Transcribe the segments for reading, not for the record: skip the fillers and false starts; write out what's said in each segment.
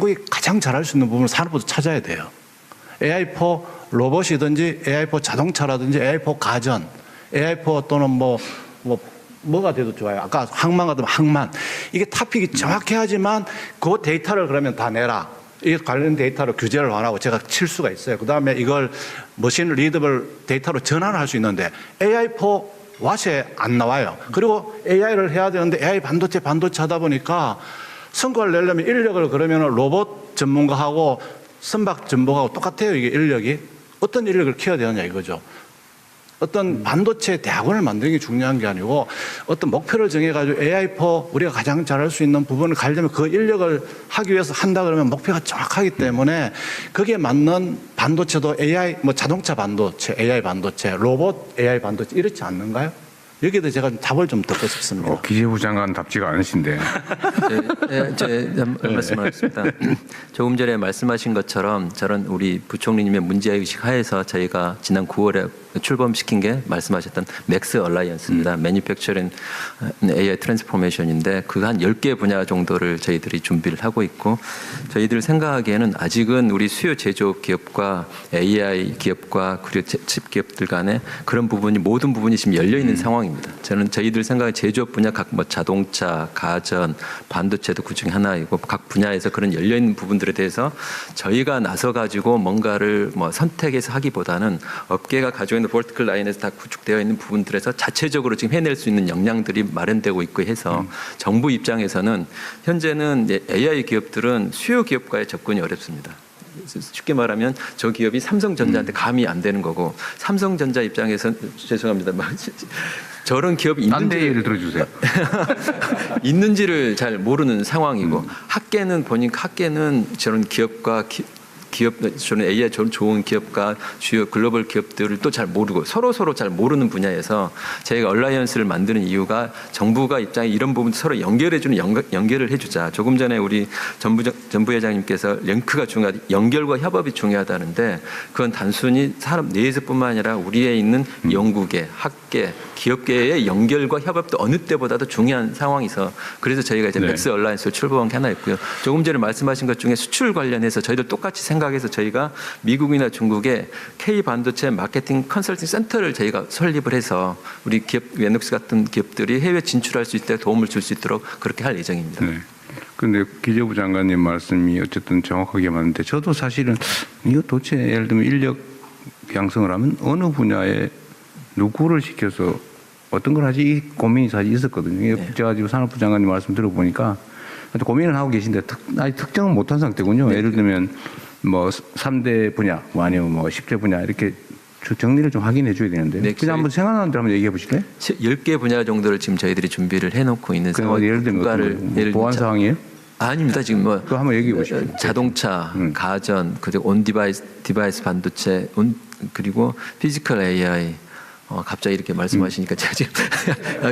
한국이 가장 잘할 수 있는 부분을 산업부도 찾아야 돼요. AI4 로봇이든지 AI4 자동차라든지 AI4 가전, AI4 또는 뭐가 돼도 좋아요. 아까 항만 같으면 항만. 이게 토픽이 정확해야지만 그 데이터를 그러면 다 내라. 이 관련 데이터로 규제를 완화하고 제가 칠 수가 있어요. 그 다음에 이걸 머신 리더블 데이터로 전환을 할 수 있는데 AI4 왓에 안 나와요. 그리고 AI를 해야 되는데 AI 반도체 하다 보니까 성과를 내려면 인력을 그러면 로봇 전문가하고 선박 전문가하고 똑같아요. 이게 인력이. 어떤 인력을 키워야 되느냐 이거죠. 어떤 반도체 대학원을 만드는 게 중요한 게 아니고 어떤 목표를 정해가지고 AI4 우리가 가장 잘할 수 있는 부분을 가려면 그 인력을 하기 위해서 한다 그러면 목표가 정확하기 때문에 거기에 맞는 반도체도 AI, 자동차 반도체, AI 반도체, 로봇 AI 반도체 이렇지 않는가요? 여기에도 제가 답을 좀 듣고 싶습니다. 기재부 장관 답지가 않으신데. 제 말씀하겠습니다. 조금 전에 말씀하신 것처럼 저는 우리 부총리님의 문제의식 하에서 저희가 지난 9월에 출범시킨 게 말씀하셨던 맥스 얼라이언스입니다. 매니팩처링 AI 트랜스포메이션인데 그 한 10개 분야 정도를 저희들이 준비를 하고 있고 저희들 생각하기에는 아직은 우리 수요 제조업 기업과 AI 기업과 그리고 칩 기업들 간에 그런 부분이 모든 부분이 지금 열려 있는 상황입니다. 저는 저희들 생각에 제조업 분야 각 자동차, 가전, 반도체도 그 중에 하나이고 각 분야에서 그런 열려 있는 부분들에 대해서 저희가 나서 가지고 뭔가를 선택해서 하기보다는 업계가 가지고 있는 볼티컬 라인에서 다 구축되어 있는 부분들에서 자체적으로 지금 해낼 수 있는 역량들이 마련되고 있고 해서 정부 입장에서는 현재는 AI 기업들은 수요 기업과의 접근이 어렵습니다. 쉽게 말하면 저 기업이 삼성전자한테 감이 안 되는 거고 삼성전자 입장에서는 죄송합니다. 저런 기업이 딴데 예를 들어주세요. 있는지를 잘 모르는 상황이고 학계는 저런 기업과 저는 AI 좋은 기업과 주요 글로벌 기업들을 또 잘 모르고 서로 잘 모르는 분야에서 저희가 얼라이언스를 만드는 이유가 정부가 입장에 이런 부분 서로 연결해주는 연결을 해주자. 조금 전에 우리 전부 회장님께서 링크가 중요하다, 연결과 협업이 중요하다는데 그건 단순히 사람 내에서뿐만 아니라 우리에 있는 연구계, 학계, 기업계의 연결과 협업도 어느 때보다도 중요한 상황이서 그래서 저희가 이제 맥스 얼라이언스를 출범한 게 하나 있고요. 조금 전에 말씀하신 것 중에 수출 관련해서 저희들 똑같이 생각해서 저희가 미국이나 중국의 K 반도체 마케팅 컨설팅 센터를 저희가 설립을 해서 우리 기업, 웨녹스 같은 기업들이 해외 진출할 수 있도록 도움을 줄 수 있도록 그렇게 할 예정입니다. 네. 근데 기재부 장관님 말씀이 어쨌든 정확하게 맞는데 저도 사실은 이거 도대체 예를 들면 인력 양성을 하면 어느 분야에 누구를 시켜서 어떤 걸 하지 이 고민이 사실 있었거든요. 네. 제가 지금 산업부 장관님 말씀 들어보니까 고민을 하고 계신데 아직 특정은 못한 상태군요. 네. 예를 들면 3대 분야 아니면 10대 분야 이렇게 정리를 좀 확인해 줘야 되는데 네, 그냥 한번 생각나는 대로 한번 얘기해 보실래요? 10개 분야 정도를 지금 저희들이 준비를 해놓고 있는 상황. 예를 들면 보안 상황이에요? 아닙니다. 지금 그거 한번 얘기해 보시죠. 자동차, 가전, 그리고 온 디바이스 반도체, 그리고 피지컬 AI. 갑자기 이렇게 말씀하시니까 제가 지금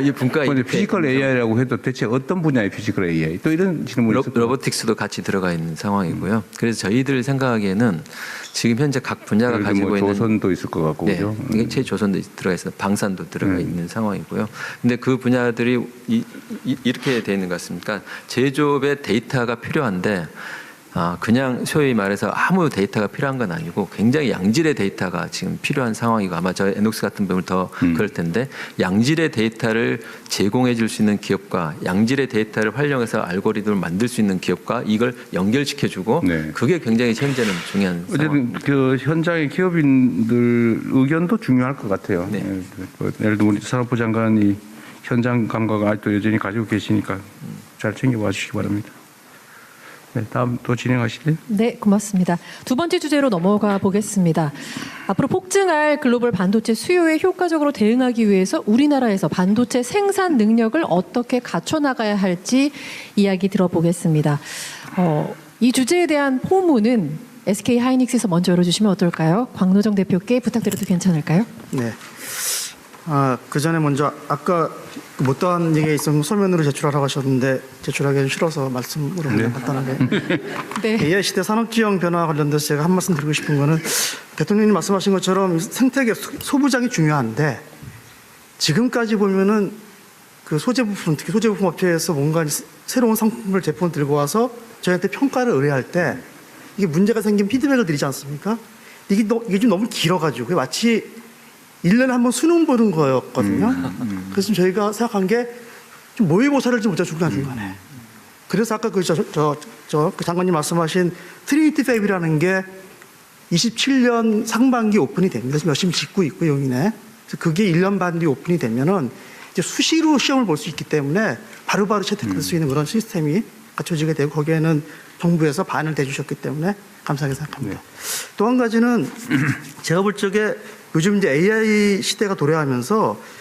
이 분과에 근데 피지컬 AI라고 해도 대체 어떤 분야의 피지컬 AI? 또 이런 질문이 있을 로보틱스도 같이 들어가 있는 상황이고요. 그래서 저희들 생각하기에는 지금 현재 각 분야가 가지고 있는 조선도 있을 것 같고 네, 그죠? 최조선도 들어가 있어요. 방산도 들어가 있는 상황이고요. 근데 그 분야들이 이렇게 되어 있는 것 같습니까? 제조업의 데이터가 필요한데 그냥 소위 말해서 아무 데이터가 필요한 건 아니고 굉장히 양질의 데이터가 지금 필요한 상황이고 아마 저 에녹스 같은 부분은 더 그럴 텐데 양질의 데이터를 제공해 줄 수 있는 기업과 양질의 데이터를 활용해서 알고리즘을 만들 수 있는 기업과 이걸 연결시켜 주고 네. 그게 굉장히 현재는 중요한 어쨌든 상황입니다. 그 현장의 기업인들 의견도 중요할 것 같아요. 네. 예를 들면 우리 산업부 장관이 현장 감각을 아직도 여전히 가지고 계시니까 잘 챙겨봐 주시기 바랍니다. 네, 다음 또 진행하실래요? 네, 고맙습니다. 두 번째 주제로 넘어가 보겠습니다. 앞으로 폭증할 글로벌 반도체 수요에 효과적으로 대응하기 위해서 우리나라에서 반도체 생산 능력을 어떻게 갖춰나가야 할지 이야기 들어보겠습니다. 이 주제에 대한 포문은 SK 하이닉스에서 먼저 열어주시면 어떨까요? 광노정 대표께 부탁드려도 괜찮을까요? 네. 그 전에 먼저 아까 못다한 얘기에 있어서 서면으로 제출하라고 하셨는데 제출하기 싫어서 말씀으로 그냥 간단하게. 네. AI 시대 산업지형 변화 관련돼서 제가 한 말씀 드리고 싶은 거는 대통령님 말씀하신 것처럼 생태계 소부장이 중요한데 지금까지 보면은 그 소재 부품 특히 소재 부품 업체에서 뭔가 새로운 상품을 제품 들고 와서 저희한테 평가를 의뢰할 때 이게 문제가 생긴 피드백을 드리지 않습니까? 이게 좀 너무 길어가지고 마치 1년에 한 번 수능 보는 거였거든요. 그래서 저희가 생각한 게 좀 모의고사를 좀 못해 중간 중간에. 그래서 아까 그 장관님 말씀하신 트리니티 팹이라는 게 27년 상반기 오픈이 됩니다. 지금 열심히 짓고 있고 용인에. 그래서 그게 1년 반 뒤 오픈이 되면은 이제 수시로 시험을 볼 수 있기 때문에 바로바로 채택할 수 있는 그런 시스템이 갖춰지게 되고 거기에는 정부에서 반을 대주셨기 때문에 감사하게 생각합니다. 또 한 가지는 제가 볼 적에 요즘 이제 AI 시대가 도래하면서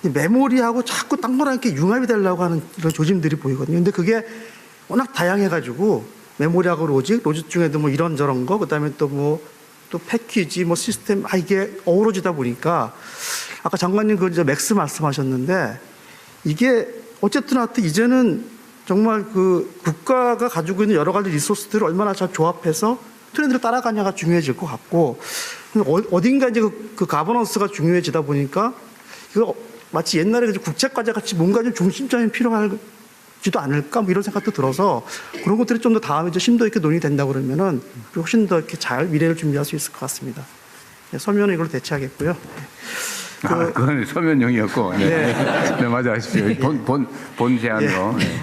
메모리하고 자꾸 땅거랑 이렇게 융합이 되려고 하는 이런 조짐들이 보이거든요. 근데 그게 워낙 다양해가지고 메모리하고 로직 중에도 뭐 이런저런 거, 그 다음에 또 패키지, 시스템, 이게 어우러지다 보니까 아까 장관님 그 이제 맥스 말씀하셨는데 이게 어쨌든 하여튼 이제는 정말 그 국가가 가지고 있는 여러 가지 리소스들을 얼마나 잘 조합해서 트렌드를 따라가냐가 중요해질 것 같고 어딘가 이제 그 가버넌스가 중요해지다 보니까 이거 마치 옛날에 국제과제 같이 뭔가 좀 중심점이 필요하지도 않을까 이런 생각도 들어서 그런 것들이 좀 더 다음에 이제 심도 있게 논의된다 그러면은 훨씬 더 이렇게 잘 미래를 준비할 수 있을 것 같습니다. 네, 설명은 이걸로 대체하겠고요. 그건 서면용이었고. 네. 네, 맞아 하십시오. 본 제안으로. 네.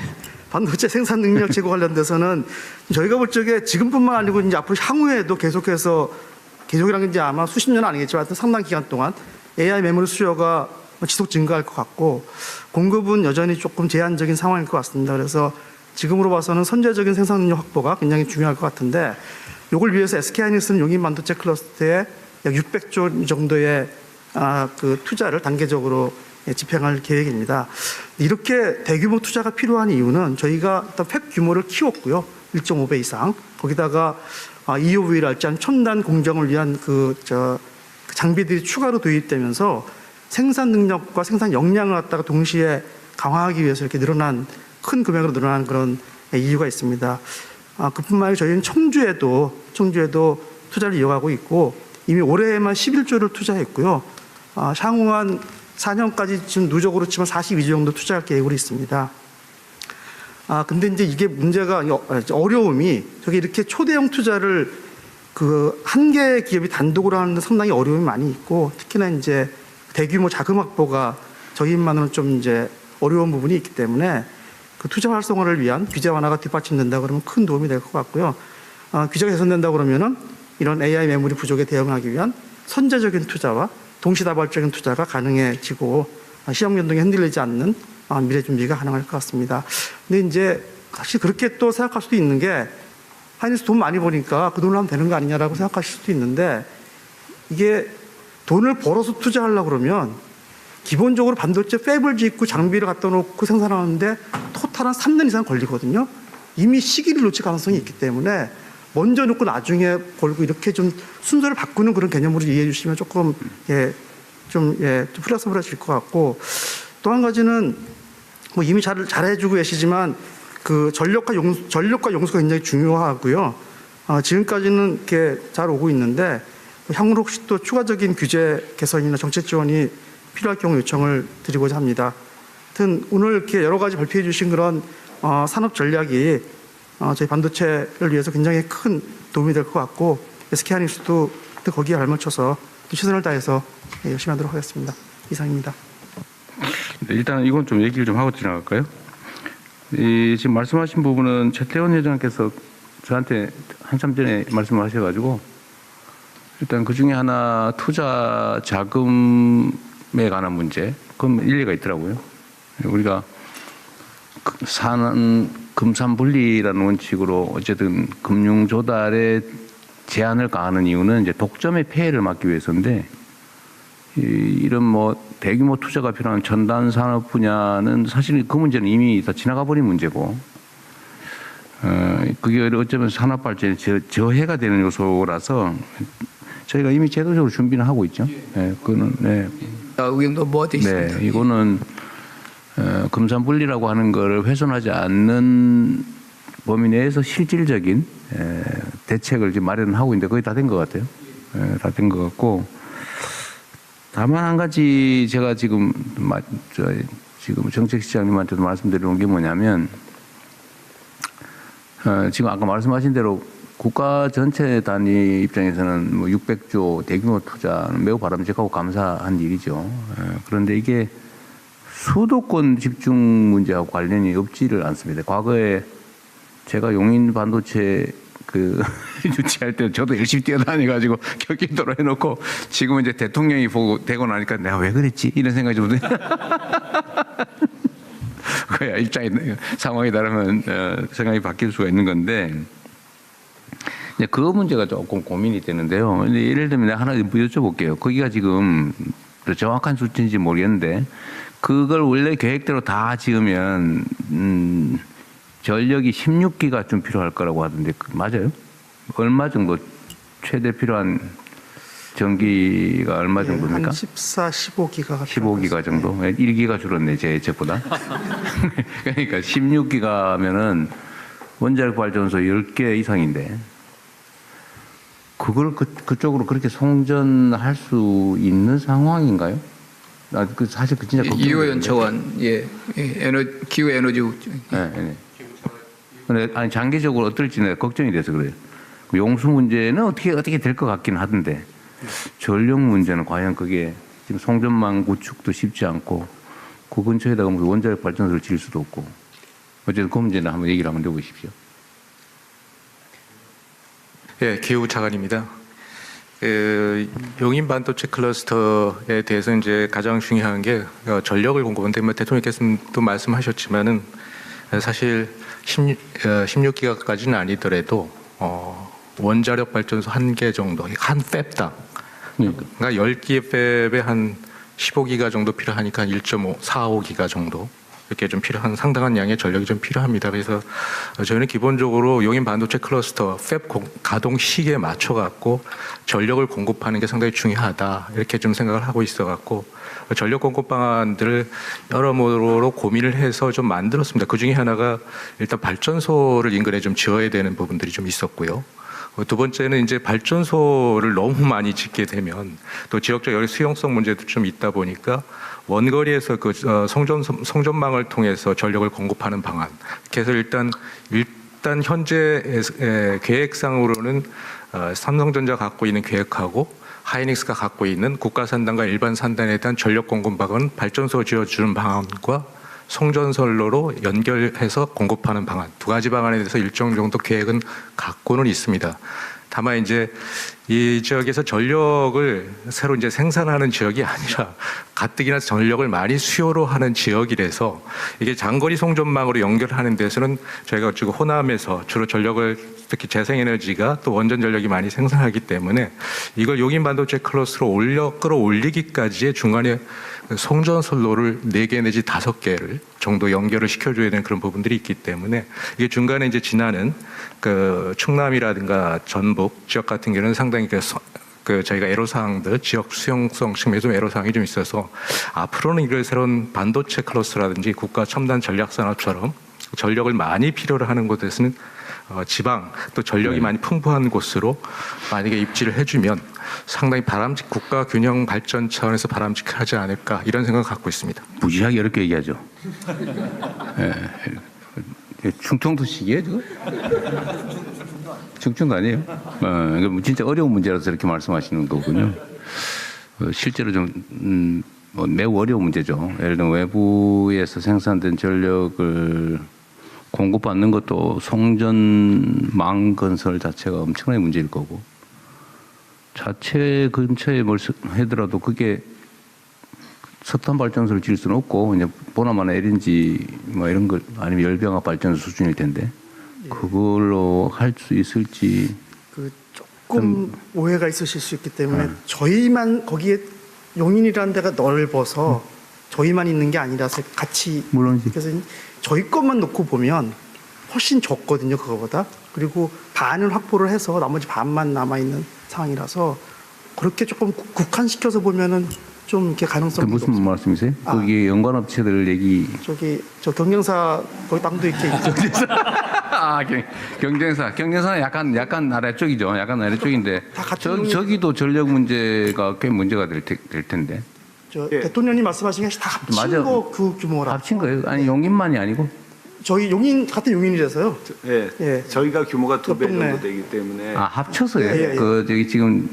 반도체 생산 능력 제고 관련돼서는 저희가 볼 적에 지금뿐만 아니고 이제 앞으로 향후에도 계속이라는 게 이제 아마 수십 년은 아니겠지만 상당 기간 동안 AI 메모리 수요가 지속 증가할 것 같고 공급은 여전히 조금 제한적인 상황일 것 같습니다. 그래서 지금으로 봐서는 선제적인 생산 능력 확보가 굉장히 중요할 것 같은데 이걸 위해서 SK하이닉스는 용인 반도체 클러스터에 약 600조 정도의 그 투자를 단계적으로 집행할 계획입니다. 이렇게 대규모 투자가 필요한 이유는 저희가 일단 팹 규모를 키웠고요. 1.5배 이상. 거기다가 EUV랄지 첨단 공정을 위한 그 장비들이 추가로 도입되면서 생산 능력과 생산 역량을 갖다가 동시에 강화하기 위해서 이렇게 큰 금액으로 늘어난 그런 이유가 있습니다. 그뿐만 아니라 저희는 청주에도 투자를 이어가고 있고 이미 올해에만 11조를 투자했고요. 향후 한 4년까지 지금 누적으로 치면 42조 정도 투자할 계획으로 있습니다. 근데 이제 이게 문제가 어려움이 저게 이렇게 초대형 투자를 그 한 개의 기업이 단독으로 하는데 상당히 어려움이 많이 있고 특히나 이제 대규모 자금 확보가 저희만으로는 좀 이제 어려운 부분이 있기 때문에 그 투자 활성화를 위한 규제 완화가 뒷받침된다 그러면 큰 도움이 될 것 같고요. 규제가 개선된다 그러면은 이런 AI 메모리 부족에 대응하기 위한 선제적인 투자와 동시다발적인 투자가 가능해지고 시장 변동에 흔들리지 않는 미래 준비가 가능할 것 같습니다. 근데 이제 사실 그렇게 또 생각할 수도 있는 게 하이닉스 돈 많이 버니까 그 돈을 하면 되는 거 아니냐라고 생각하실 수도 있는데 이게 돈을 벌어서 투자하려고 그러면 기본적으로 반도체 팹을 짓고 장비를 갖다 놓고 생산하는데 토탈 한 3년 이상 걸리거든요. 이미 시기를 놓칠 가능성이 있기 때문에 먼저 놓고 나중에 벌고 이렇게 좀 순서를 바꾸는 그런 개념으로 이해해 주시면 조금 좀 플렉서블해질 것 같고 또 한 가지는 이미 잘해주고 계시지만 그 전력과 용수가 굉장히 중요하고요. 지금까지는 이렇게 잘 오고 있는데 향후로 혹시 또 추가적인 규제 개선이나 정책 지원이 필요할 경우 요청을 드리고자 합니다. 하여튼 오늘 이렇게 여러 가지 발표해 주신 그런 산업 전략이 저희 반도체를 위해서 굉장히 큰 도움이 될 것 같고 SK하이닉스도 거기에 발맞춰서 또 최선을 다해서 열심히 하도록 하겠습니다. 이상입니다. 네, 일단 이건 좀 얘기를 좀 하고 지나갈까요? 지금 말씀하신 부분은 최태원 회장께서 저한테 한참 전에 말씀을 하셔가지고 일단 그 중에 하나 투자 자금에 관한 문제, 그건 일리가 있더라고요. 우리가 금산분리라는 원칙으로 어쨌든 금융 조달에 제한을 가하는 이유는 이제 독점의 폐해를 막기 위해서인데 이런 대규모 투자가 필요한 첨단 산업 분야는 사실 그 문제는 이미 다 지나가 버린 문제고 그게 어쩌면 산업 발전에 저해가 되는 요소라서 저희가 이미 제도적으로 준비는 하고 있죠. 네, 그거는 네. 의견도 뭐돼 있습니다. 네, 이거는 금산분리라고 하는 것을 훼손하지 않는 범위 내에서 실질적인 대책을 지금 마련하고 있는데 거의 다 된 것 같아요. 다 된 것 같고 다만 한 가지 제가 지금 정책시장님한테도 말씀드리는 게 뭐냐면 지금 아까 말씀하신 대로 국가 전체 단위 입장에서는 뭐 600조 대규모 투자는 매우 바람직하고 감사한 일이죠. 그런데 이게 수도권 집중 문제하고 관련이 없지를 않습니다. 과거에 제가 용인 반도체 유치할 때 저도 열심히 뛰어다녀가지고 경기도로 해놓고 지금은 이제 대통령이 되고 나니까 내가 왜 그랬지? 이런 생각이 좀 드네요. 그야 입장이 상황에 따르면 생각이 바뀔 수가 있는 건데 이제 그 문제가 조금 고민이 되는데요. 근데 예를 들면 내가 하나 여쭤볼게요. 거기가 지금 정확한 수치인지 모르겠는데 그걸 원래 계획대로 다 지으면 전력이 16기가 좀 필요할 거라고 하던데 맞아요? 얼마 정도 최대 필요한 전기가 얼마 정도입니까? 한 14, 15기가 15기가 정도? 1기가 줄었네, 제 예측보다. 그러니까 16기가면은 원자력 발전소 10개 이상인데, 그걸 그쪽으로 그렇게 송전할 수 있는 상황인가요? 사실 그 진짜 이호연 차관, 기후 에너지 네. 근데 아니 장기적으로 어떨지 내가 걱정이 돼서 그래요. 용수 문제는 어떻게 될 것 같긴 하던데 전력 문제는 과연 그게 지금 송전망 구축도 쉽지 않고 그 근처에다가 무슨 원자력 발전소를 지을 수도 없고 어쨌든 그 문제는 한번 얘기를 한번 해보십시오. 예, 기후 차관입니다. 용인 반도체 클러스터에 대해서 이제 가장 중요한 게 전력을 공급하는데 뭐 대통령께서도 말씀하셨지만은 사실 16기가까지는 아니더라도 원자력 발전소 1개 정도 한 팹당 그러니까 10개 팹에 한 15기가 정도 필요하니까 한 1.5, 4~5기가 정도 이렇게 좀 필요한 상당한 양의 전력이 좀 필요합니다. 그래서 저희는 기본적으로 용인 반도체 클러스터 팹 가동 시기에 맞춰 갖고 전력을 공급하는 게 상당히 중요하다 이렇게 좀 생각을 하고 있어 갖고 전력 공급 방안들을 여러모로 고민을 해서 좀 만들었습니다. 그 중에 하나가 일단 발전소를 인근에 좀 지어야 되는 부분들이 좀 있었고요. 두 번째는 이제 발전소를 너무 많이 짓게 되면 또 지역적 여러 수용성 문제도 좀 있다 보니까 원거리에서 그 송전망을 통해서 전력을 공급하는 방안. 그래서 일단 현재 계획상으로는 삼성전자 갖고 있는 계획하고 하이닉스가 갖고 있는 국가 산단과 일반 산단에 대한 전력 공급 방안은 발전소 지어주는 방안과 송전선로로 연결해서 공급하는 방안 두 가지 방안에 대해서 일정 정도 계획은 갖고는 있습니다. 다만 이제 이 지역에서 전력을 새로 이제 생산하는 지역이 아니라 가뜩이나 전력을 많이 수요로 하는 지역이라서 이게 장거리 송전망으로 연결하는 데서는 저희가 지금 호남에서 주로 전력을 특히 재생에너지가 또 원전 전력이 많이 생산하기 때문에 이걸 용인 반도체 클러스로 끌어올리기까지의 중간에 송전선로를 4개 내지 5개를 정도 연결을 시켜줘야 되는 그런 부분들이 있기 때문에 이게 중간에 이제 지나는 그 충남이라든가 전북 지역 같은 경우는 상당히 저희가 애로사항들 지역 수용성 측면에서 좀 애로사항이 좀 있어서 앞으로는 이걸 새로운 반도체 클러스라든지 국가 첨단 전략 산업처럼 전력을 많이 필요로 하는 곳에서는 지방 또 전력이 많이 풍부한 곳으로 만약에 입지를 해주면 상당히 국가 균형 발전 차원에서 바람직하지 않을까 이런 생각을 갖고 있습니다. 무지하게 어렵게 얘기하죠. 충청도식이에요, 지금? 충청도 아니에요? 진짜 어려운 문제라서 이렇게 말씀하시는 거군요. 실제로 좀 매우 어려운 문제죠. 예를 들면 외부에서 생산된 전력을 공급받는 것도 송전망 건설 자체가 엄청나게 문제일 거고 자체 근처에 뭘 하더라도 그게 석탄 발전소를 지을 수는 없고 이제 보나마나 LNG 뭐 이런 걸 아니면 열병합 발전소 수준일 텐데 그걸로 할 수 있을지 조금 오해가 있으실 수 있기 때문에 저희만 거기에 용인이라는 데가 넓어서 저희만 있는 게 아니라서 같이 물론이지. 그래서 저희 것만 놓고 보면 훨씬 적거든요 그거보다. 그리고 반을 확보를 해서 나머지 반만 남아 있는 상황이라서 그렇게 조금 국한시켜서 보면은 좀 이렇게 가능성이 무슨 말씀이세요? 거기 연관업체들 얘기. 저 경쟁사 거기 땅도 이렇게 있죠. 경쟁사는 약간 아래쪽이죠. 약간 아래쪽인데 다 같은 저기도 전력 문제가 꽤 문제가 될 텐데. 대통령님 말씀하신 게 다 합친 맞아. 거 그 규모라. 합친 거예요? 아니 용인만이 아니고. 저희 용인 같은 용인이라서요. 예, 예. 저희가 규모가 2배 동네. 정도 되기 때문에 아, 합쳐서요? 예, 예. 그 저기 지금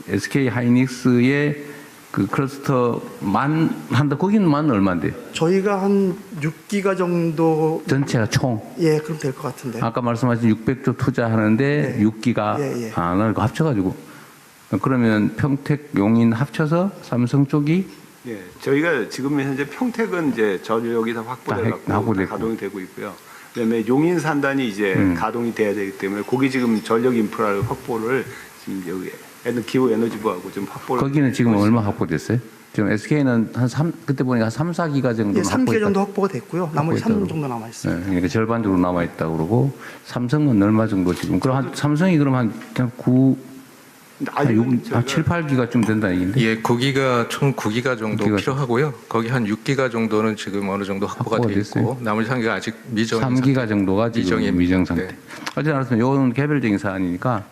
SK 하이닉스의 그 클러스터만 한다. 거기는만 얼마인데? 저희가 한 6기가 정도 전체가 총. 예, 그럼 될 것 같은데. 아까 말씀하신 600조 투자하는데 네. 6기가 예, 예. 나 이거 합쳐가지고 그러면 평택 용인 합쳐서 삼성 쪽이 예, 저희가 지금 현재 평택은 이제 전력이 다 다 확보돼갖고 확보됐고. 가동이 되고 있고요. 그다음에 용인 산단이 이제 가동이 돼야 되기 때문에 거기 지금 전력 인프라를 확보를 지금 여기 기후 에너지부하고 좀 확보를. 거기는 지금 하고 얼마 있습니다. 확보됐어요? 지금 SK는 그때 보니까 한 3, 4기가 정도 예, 3기가 확보했다. 정도 확보가 됐고요. 나머지 확보했다고. 3 정도 남아 있어요. 네, 그러니까 절반 정도 남아 있다고 그러고 삼성은 얼마 정도 지금? 그럼 삼성이 그럼 한 9, 한 6, 한 7, 8기가쯤 된다 얘기인데. 예, 9기가 총 9기가 정도 9기가 필요하고요. 거기 한 6기가 정도는 지금 어느 정도 확보가 확보가 돼 있고 됐어요? 나머지 3기가 아직 미정. 3기가 정도가 지금 미정입니다. 미정 상태. 네. 어쨌든 알았습니다. 이건 개별적인 사안이니까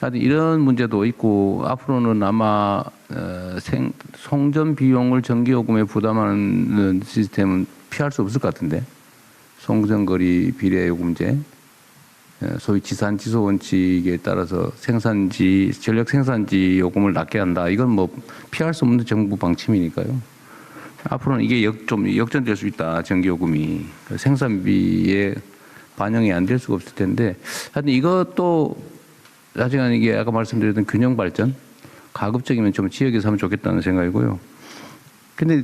하여튼 이런 문제도 있고 앞으로는 아마 송전 비용을 전기요금에 부담하는 시스템은 피할 수 없을 것 같은데 송전거리 비례요금제 소위 지산지소 원칙에 따라서 전력 생산지 요금을 낮게 한다. 이건 뭐 피할 수 없는 정부 방침이니까요. 앞으로는 이게 좀 역전될 수 있다. 전기요금이 생산비에 반영이 안 될 수가 없을 텐데 하여튼 이것도 나중에 이게 아까 말씀드렸던 균형 발전 가급적이면 좀 지역에서 하면 좋겠다는 생각이고요. 근데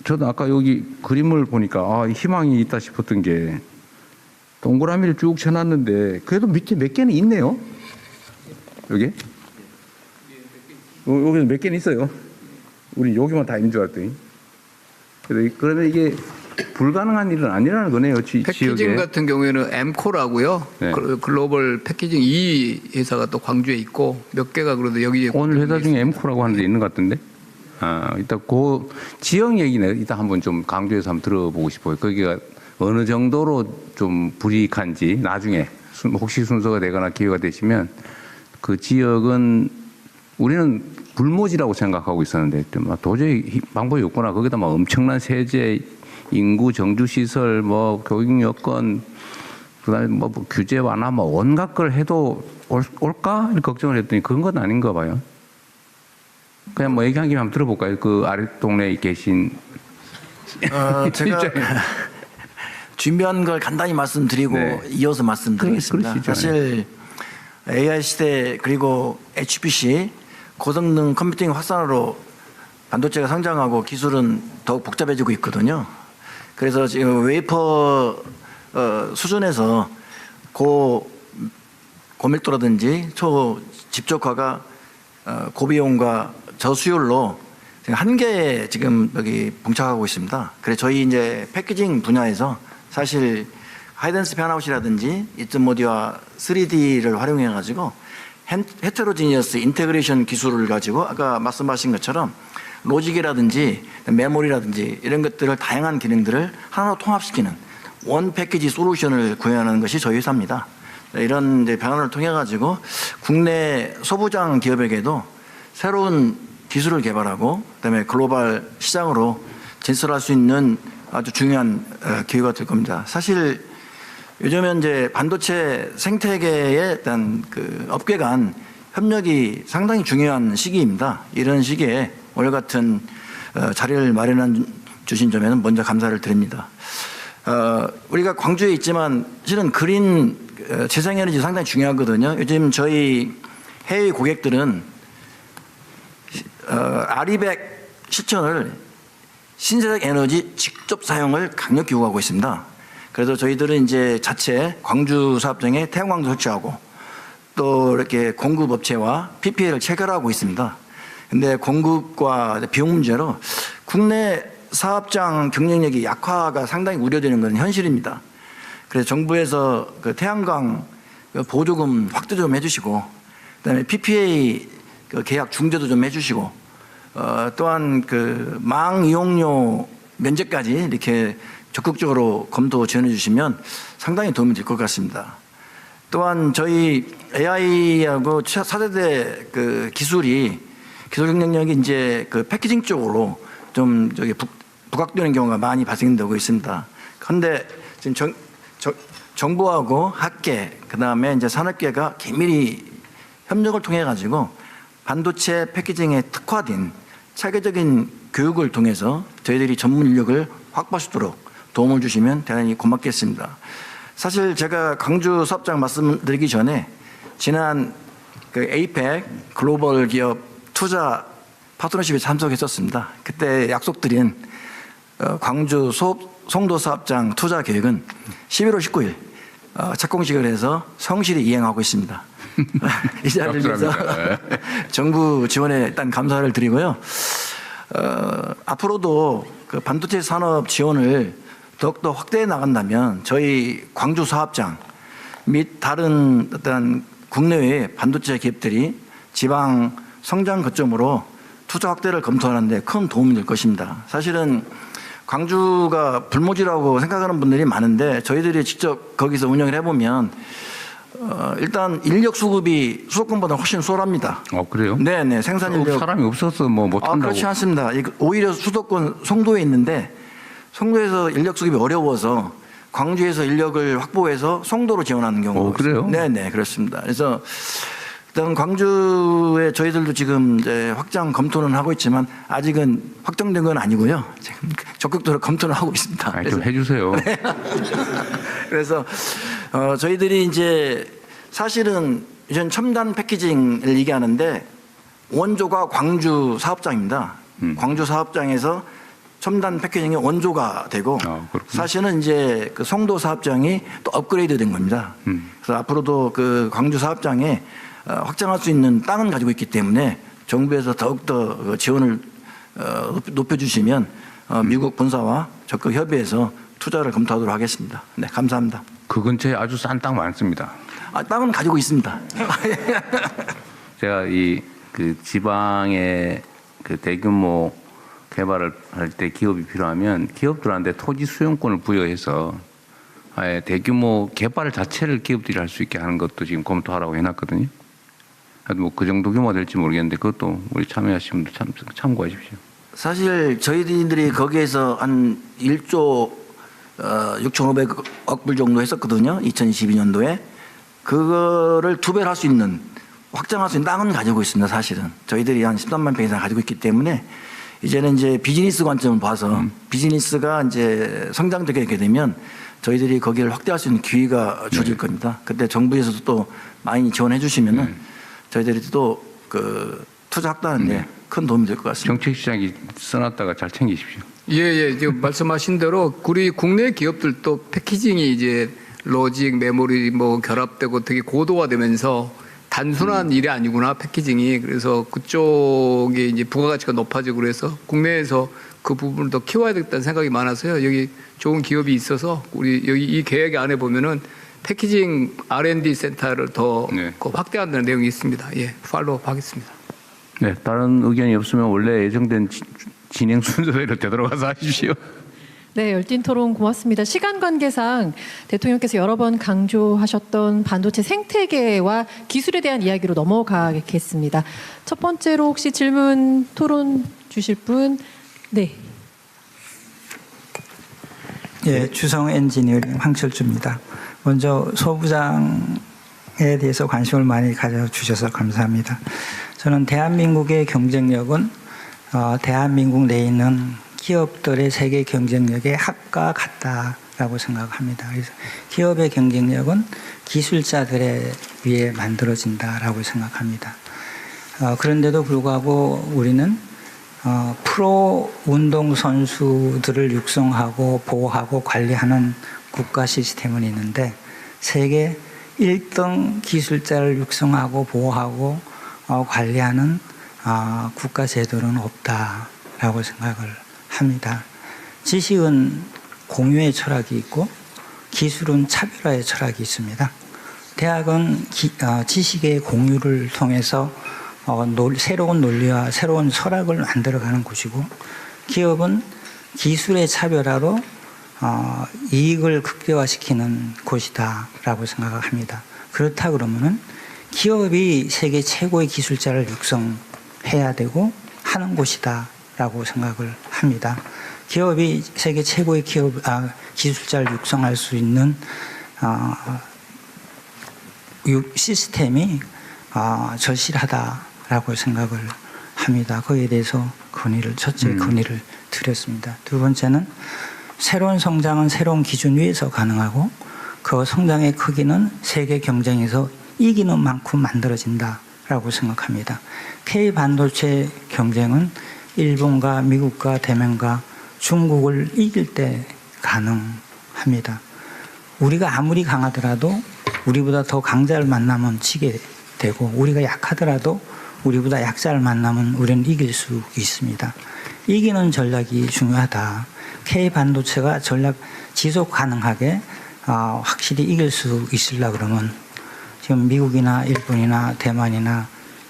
저도 아까 여기 그림을 보니까 희망이 있다 싶었던 게 동그라미를 쭉 쳐놨는데 그래도 밑에 몇 개는 있네요. 여기? 여기는 몇 개는 있어요. 우리 여기만 다 있는 줄 알았더니. 그러면 이게 불가능한 일은 아니라는 거네요. 패키징 지역에. 같은 경우에는 엠코라고요. 네. 글로벌 패키징 2 회사가 또 광주에 있고 몇 개가 그래도 여기 오늘 회사 중에 엠코라고 하는 데 있는 것 같은데. 이따 그 지역 얘기는 이따 한번 좀 강조해서 한번 들어보고 싶어요. 거기가 어느 정도로 좀 불이익한지 나중에 혹시 순서가 되거나 기회가 되시면 그 지역은 우리는 불모지라고 생각하고 있었는데 도저히 방법이 없구나. 거기다 막 엄청난 세제, 인구 정주 시설, 뭐 교육 여건, 그다음에 뭐 규제 완화, 뭐 온갖 걸 해도 올까 걱정을 했더니 그런 건 아닌가 봐요. 그냥 뭐 얘기한 김에 한번 들어볼까요? 그 아래 동네에 계신 제가 준비한 걸 간단히 말씀드리고 네. 이어서 말씀드리겠습니다. 그러시죠. 사실 AI 시대 그리고 HPC 고성능 컴퓨팅 확산으로 반도체가 성장하고 기술은 더욱 복잡해지고 있거든요. 그래서 지금 웨이퍼 수준에서 고밀도라든지 초집적화가 고비용과 저수율로 한계에 지금 여기 봉착하고 있습니다. 그래서 저희 이제 패키징 분야에서 사실 하이덴스 팬아웃이라든지 이츠모디와 3D를 활용해 가지고 헤테로지니어스 인테그레이션 기술을 가지고 아까 말씀하신 것처럼 로직이라든지 메모리라든지 이런 것들을 다양한 기능들을 하나로 통합시키는 원 패키지 솔루션을 구현하는 것이 저희 회사입니다. 이런 이제 변화를 통해 가지고 국내 소부장 기업에게도 새로운 기술을 개발하고 그다음에 글로벌 시장으로 진출할 수 있는 아주 중요한 기회가 될 겁니다. 사실 요즘은 이제 반도체 생태계에 대한 그 업계 간 협력이 상당히 중요한 시기입니다. 이런 시기에 오늘 같은 자리를 마련해 주신 점에는 먼저 감사를 드립니다. 우리가 광주에 있지만 실은 그린 재생에너지 상당히 중요하거든요. 요즘 저희 해외 고객들은 아리백 실천을 신재생 에너지 직접 사용을 강력히 요구하고 있습니다. 그래서 저희들은 이제 자체 광주 사업장에 태양광도 설치하고 또 이렇게 공급 업체와 PPA를 체결하고 있습니다. 근데 공급과 비용 문제로 국내 사업장 경쟁력이 약화가 상당히 우려되는 건 현실입니다. 그래서 정부에서 그 태양광 보조금 확대 좀 해주시고, 그다음에 PPA 그 계약 중재도 좀 해주시고, 또한 그 망 이용료 면제까지 이렇게 적극적으로 검토 지원해 주시면 상당히 도움이 될 것 같습니다. 또한 저희 AI하고 4세대 그 기술 경쟁력이 이제 그 패키징 쪽으로 좀 부각되는 경우가 많이 발생되고 있습니다. 그런데 지금 정부하고 학계, 그다음에 이제 산업계가 긴밀히 협력을 통해 가지고 반도체 패키징에 특화된 체계적인 교육을 통해서 저희들이 전문 인력을 확보할 수 있도록 도움을 주시면 대단히 고맙겠습니다. 사실 제가 광주 사업장 말씀드리기 전에 지난 그 APEC 글로벌 기업 투자 파트너십에 참석했었습니다. 그때 약속드린 광주 송도 사업장 투자 계획은 11월 19일 착공식을 해서 성실히 이행하고 있습니다. 이 자리를 위해서 정부 지원에 일단 감사를 드리고요. 앞으로도 그 반도체 산업 지원을 더욱더 확대해 나간다면 저희 광주 사업장 및 다른 어떤 국내외의 반도체 기업들이 지방 성장 거점으로 투자 확대를 검토하는 데 큰 도움이 될 것입니다. 사실은 광주가 불모지라고 생각하는 분들이 많은데 저희들이 직접 거기서 운영을 해보면 일단 인력 수급이 수도권보다 훨씬 수월합니다. 그래요? 네네, 생산 인력. 사람이 없어서 뭐 못한다고. 그렇지 않습니다. 오히려 수도권 송도에 있는데 송도에서 인력 수급이 어려워서 광주에서 인력을 확보해서 송도로 지원하는 경우가 그래요? 있습니다. 네네, 그렇습니다. 그래서 일단 광주에 저희들도 지금 이제 확장 검토는 하고 있지만 아직은 확정된 건 아니고요. 지금 적극적으로 검토를 하고 있습니다. 좀 해주세요. 네. 그래서 저희들이 이제 사실은 이전 첨단 패키징을 얘기하는데 원조가 광주 사업장입니다. 광주 사업장에서 첨단 패키징의 원조가 되고 사실은 이제 그 송도 사업장이 또 업그레이드된 겁니다. 그래서 앞으로도 그 광주 사업장에 확장할 수 있는 땅은 가지고 있기 때문에 정부에서 더욱더 지원을 높여주시면 미국 본사와 적극 협의해서 투자를 검토하도록 하겠습니다. 네, 감사합니다. 그 근처에 아주 싼 땅 많습니다. 땅은 가지고 있습니다. 제가 그 지방에 그 대규모 개발을 할 때 기업이 필요하면 기업들한테 토지 수용권을 부여해서 아예 대규모 개발 자체를 기업들이 할 수 있게 하는 것도 지금 검토하라고 해놨거든요. 뭐 그 정도 규모가 될지 모르겠는데 그것도 우리 참여하시는 분들 참고하십시오. 사실 저희들이 거기에서 한 1조 6,500억 불 정도 했었거든요. 2022년도에. 그거를 2배를 할 수 있는, 확장할 수 있는 땅은 가지고 있습니다. 사실은. 저희들이 한 13만 평 이상 가지고 있기 때문에 이제는 이제 비즈니스 관점을 봐서 비즈니스가 이제 성장되게 되면 저희들이 거기를 확대할 수 있는 기회가 주어질 겁니다. 그때 정부에서도 또 많이 지원해 주시면은 저희들이 또 그 투자 확대하는데 큰 도움이 될 것 같습니다. 정책 시장이 써놨다가 잘 챙기십시오. 예. 지금 말씀하신 대로 우리 국내 기업들도 패키징이 이제 로직, 메모리 뭐 결합되고 되게 고도화되면서 단순한 일이 아니구나, 패키징이. 그래서 그쪽에 이제 부가가치가 높아지고 그래서 국내에서 그 부분을 더 키워야 되겠다는 생각이 많아서요. 여기 좋은 기업이 있어서 우리 여기 이 계획 안에 보면은 패키징 R&D 센터를 더 확대한다는 내용이 있습니다. 예, 팔로우 하겠습니다. 네, 다른 의견이 없으면 원래 예정된 진행 순서대로 되돌아가서 하십시오. 네, 열띤 토론 고맙습니다. 시간 관계상 대통령께서 여러 번 강조하셨던 반도체 생태계와 기술에 대한 이야기로 넘어가겠습니다. 첫 번째로 혹시 질문 토론 주실 분? 네. 예, 주성 엔지니어링 황철주입니다. 먼저 소부장에 대해서 관심을 많이 가져주셔서 감사합니다. 저는 대한민국의 경쟁력은 대한민국 내에 있는 기업들의 세계 경쟁력의 합과 같다라고 생각합니다. 그래서 기업의 경쟁력은 기술자들에 의해 만들어진다라고 생각합니다. 그런데도 불구하고 우리는 프로 운동선수들을 육성하고 보호하고 관리하는 국가 시스템은 있는데 세계 1등 기술자를 육성하고 보호하고 관리하는 국가 제도는 없다라고 생각을 합니다. 지식은 공유의 철학이 있고 기술은 차별화의 철학이 있습니다. 대학은 지식의 공유를 통해서 새로운 논리와 새로운 철학을 만들어가는 곳이고 기업은 기술의 차별화로 이익을 극대화시키는 곳이다라고 생각합니다. 그렇다 그러면은 기업이 세계 최고의 기술자를 육성해야 되고 하는 곳이다라고 생각을 합니다. 기업이 세계 최고의 기술자를 육성할 수 있는 시스템이 절실하다라고 생각을 합니다. 거기에 대해서 첫째 건의를 드렸습니다. 두 번째는 새로운 성장은 새로운 기준 위에서 가능하고 그 성장의 크기는 세계 경쟁에서 이기는 만큼 만들어진다라고 생각합니다. K 반도체 경쟁은 일본과 미국과 대만과 중국을 이길 때 가능합니다. 우리가 아무리 강하더라도 우리보다 더 강자를 만나면 지게 되고 우리가 약하더라도 우리보다 약자를 만나면 우리는 이길 수 있습니다. 이기는 전략이 중요하다. K 반도체가 전략 지속 가능하게 확실히 이길 수 있으려 그러면 지금 미국이나 일본이나 대만이나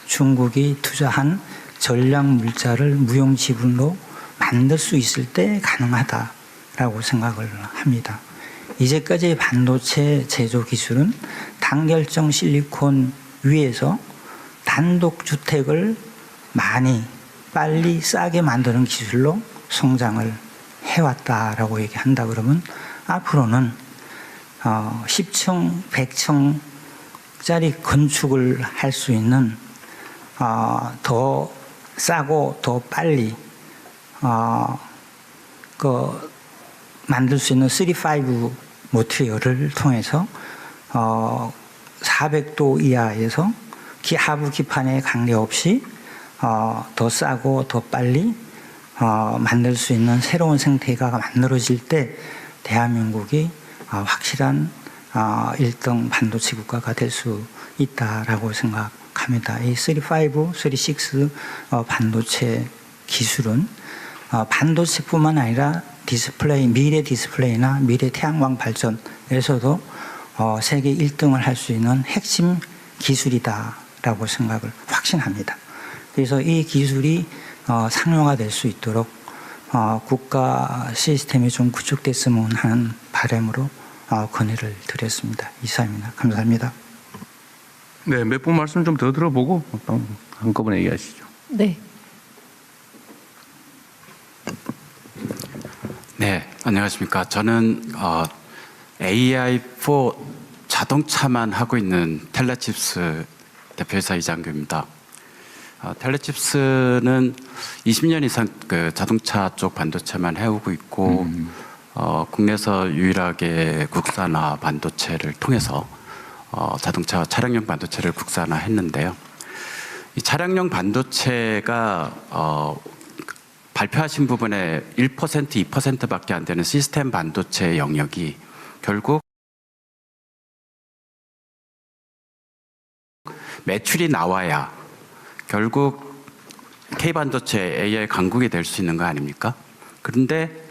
중국이 투자한 전략 물자를 무용 지분으로 만들 수 있을 때 가능하다라고 생각을 합니다. 이제까지의 반도체 제조 기술은 단결정 실리콘 위에서 단독 주택을 많이 빨리 싸게 만드는 기술로 성장을 해왔다라고 얘기한다 그러면 앞으로는 10층, 100층짜리 건축을 할 수 있는 더 싸고 더 빨리 만들 수 있는 3-5 모티리얼을 통해서 400도 이하에서 하부 기판에 강례 없이 더 싸고 더 빨리 만들 수 있는 새로운 생태계가 만들어질 때 대한민국이 확실한 1등 반도체 국가가 될 수 있다라고 생각합니다. 이 3-5, 3-6 반도체 기술은 반도체뿐만 아니라 디스플레이, 미래 디스플레이나 미래 태양광 발전에서도 세계 1등을 할 수 있는 핵심 기술이다라고 생각을 확신합니다. 그래서 이 기술이 상용화될 수 있도록 국가 시스템이 좀 구축됐으면 하는 바람으로 건의를 드렸습니다. 이상입니다. 감사합니다. 네, 몇 분 말씀 좀 더 들어보고 한꺼번에 얘기하시죠. 네. 네, 안녕하십니까. 저는 AI4 자동차만 하고 있는 텔레칩스 대표이사 이장규입니다. 텔레칩스는 20년 이상 그 자동차 쪽 반도체만 해오고 있고 국내에서 유일하게 국산화 반도체를 통해서 자동차 차량용 반도체를 국산화했는데요. 이 차량용 반도체가 발표하신 부분에 1%, 2%밖에 안 되는 시스템 반도체 영역이 결국 매출이 나와야 결국 K반도체 AI 강국이 될 수 있는 거 아닙니까? 그런데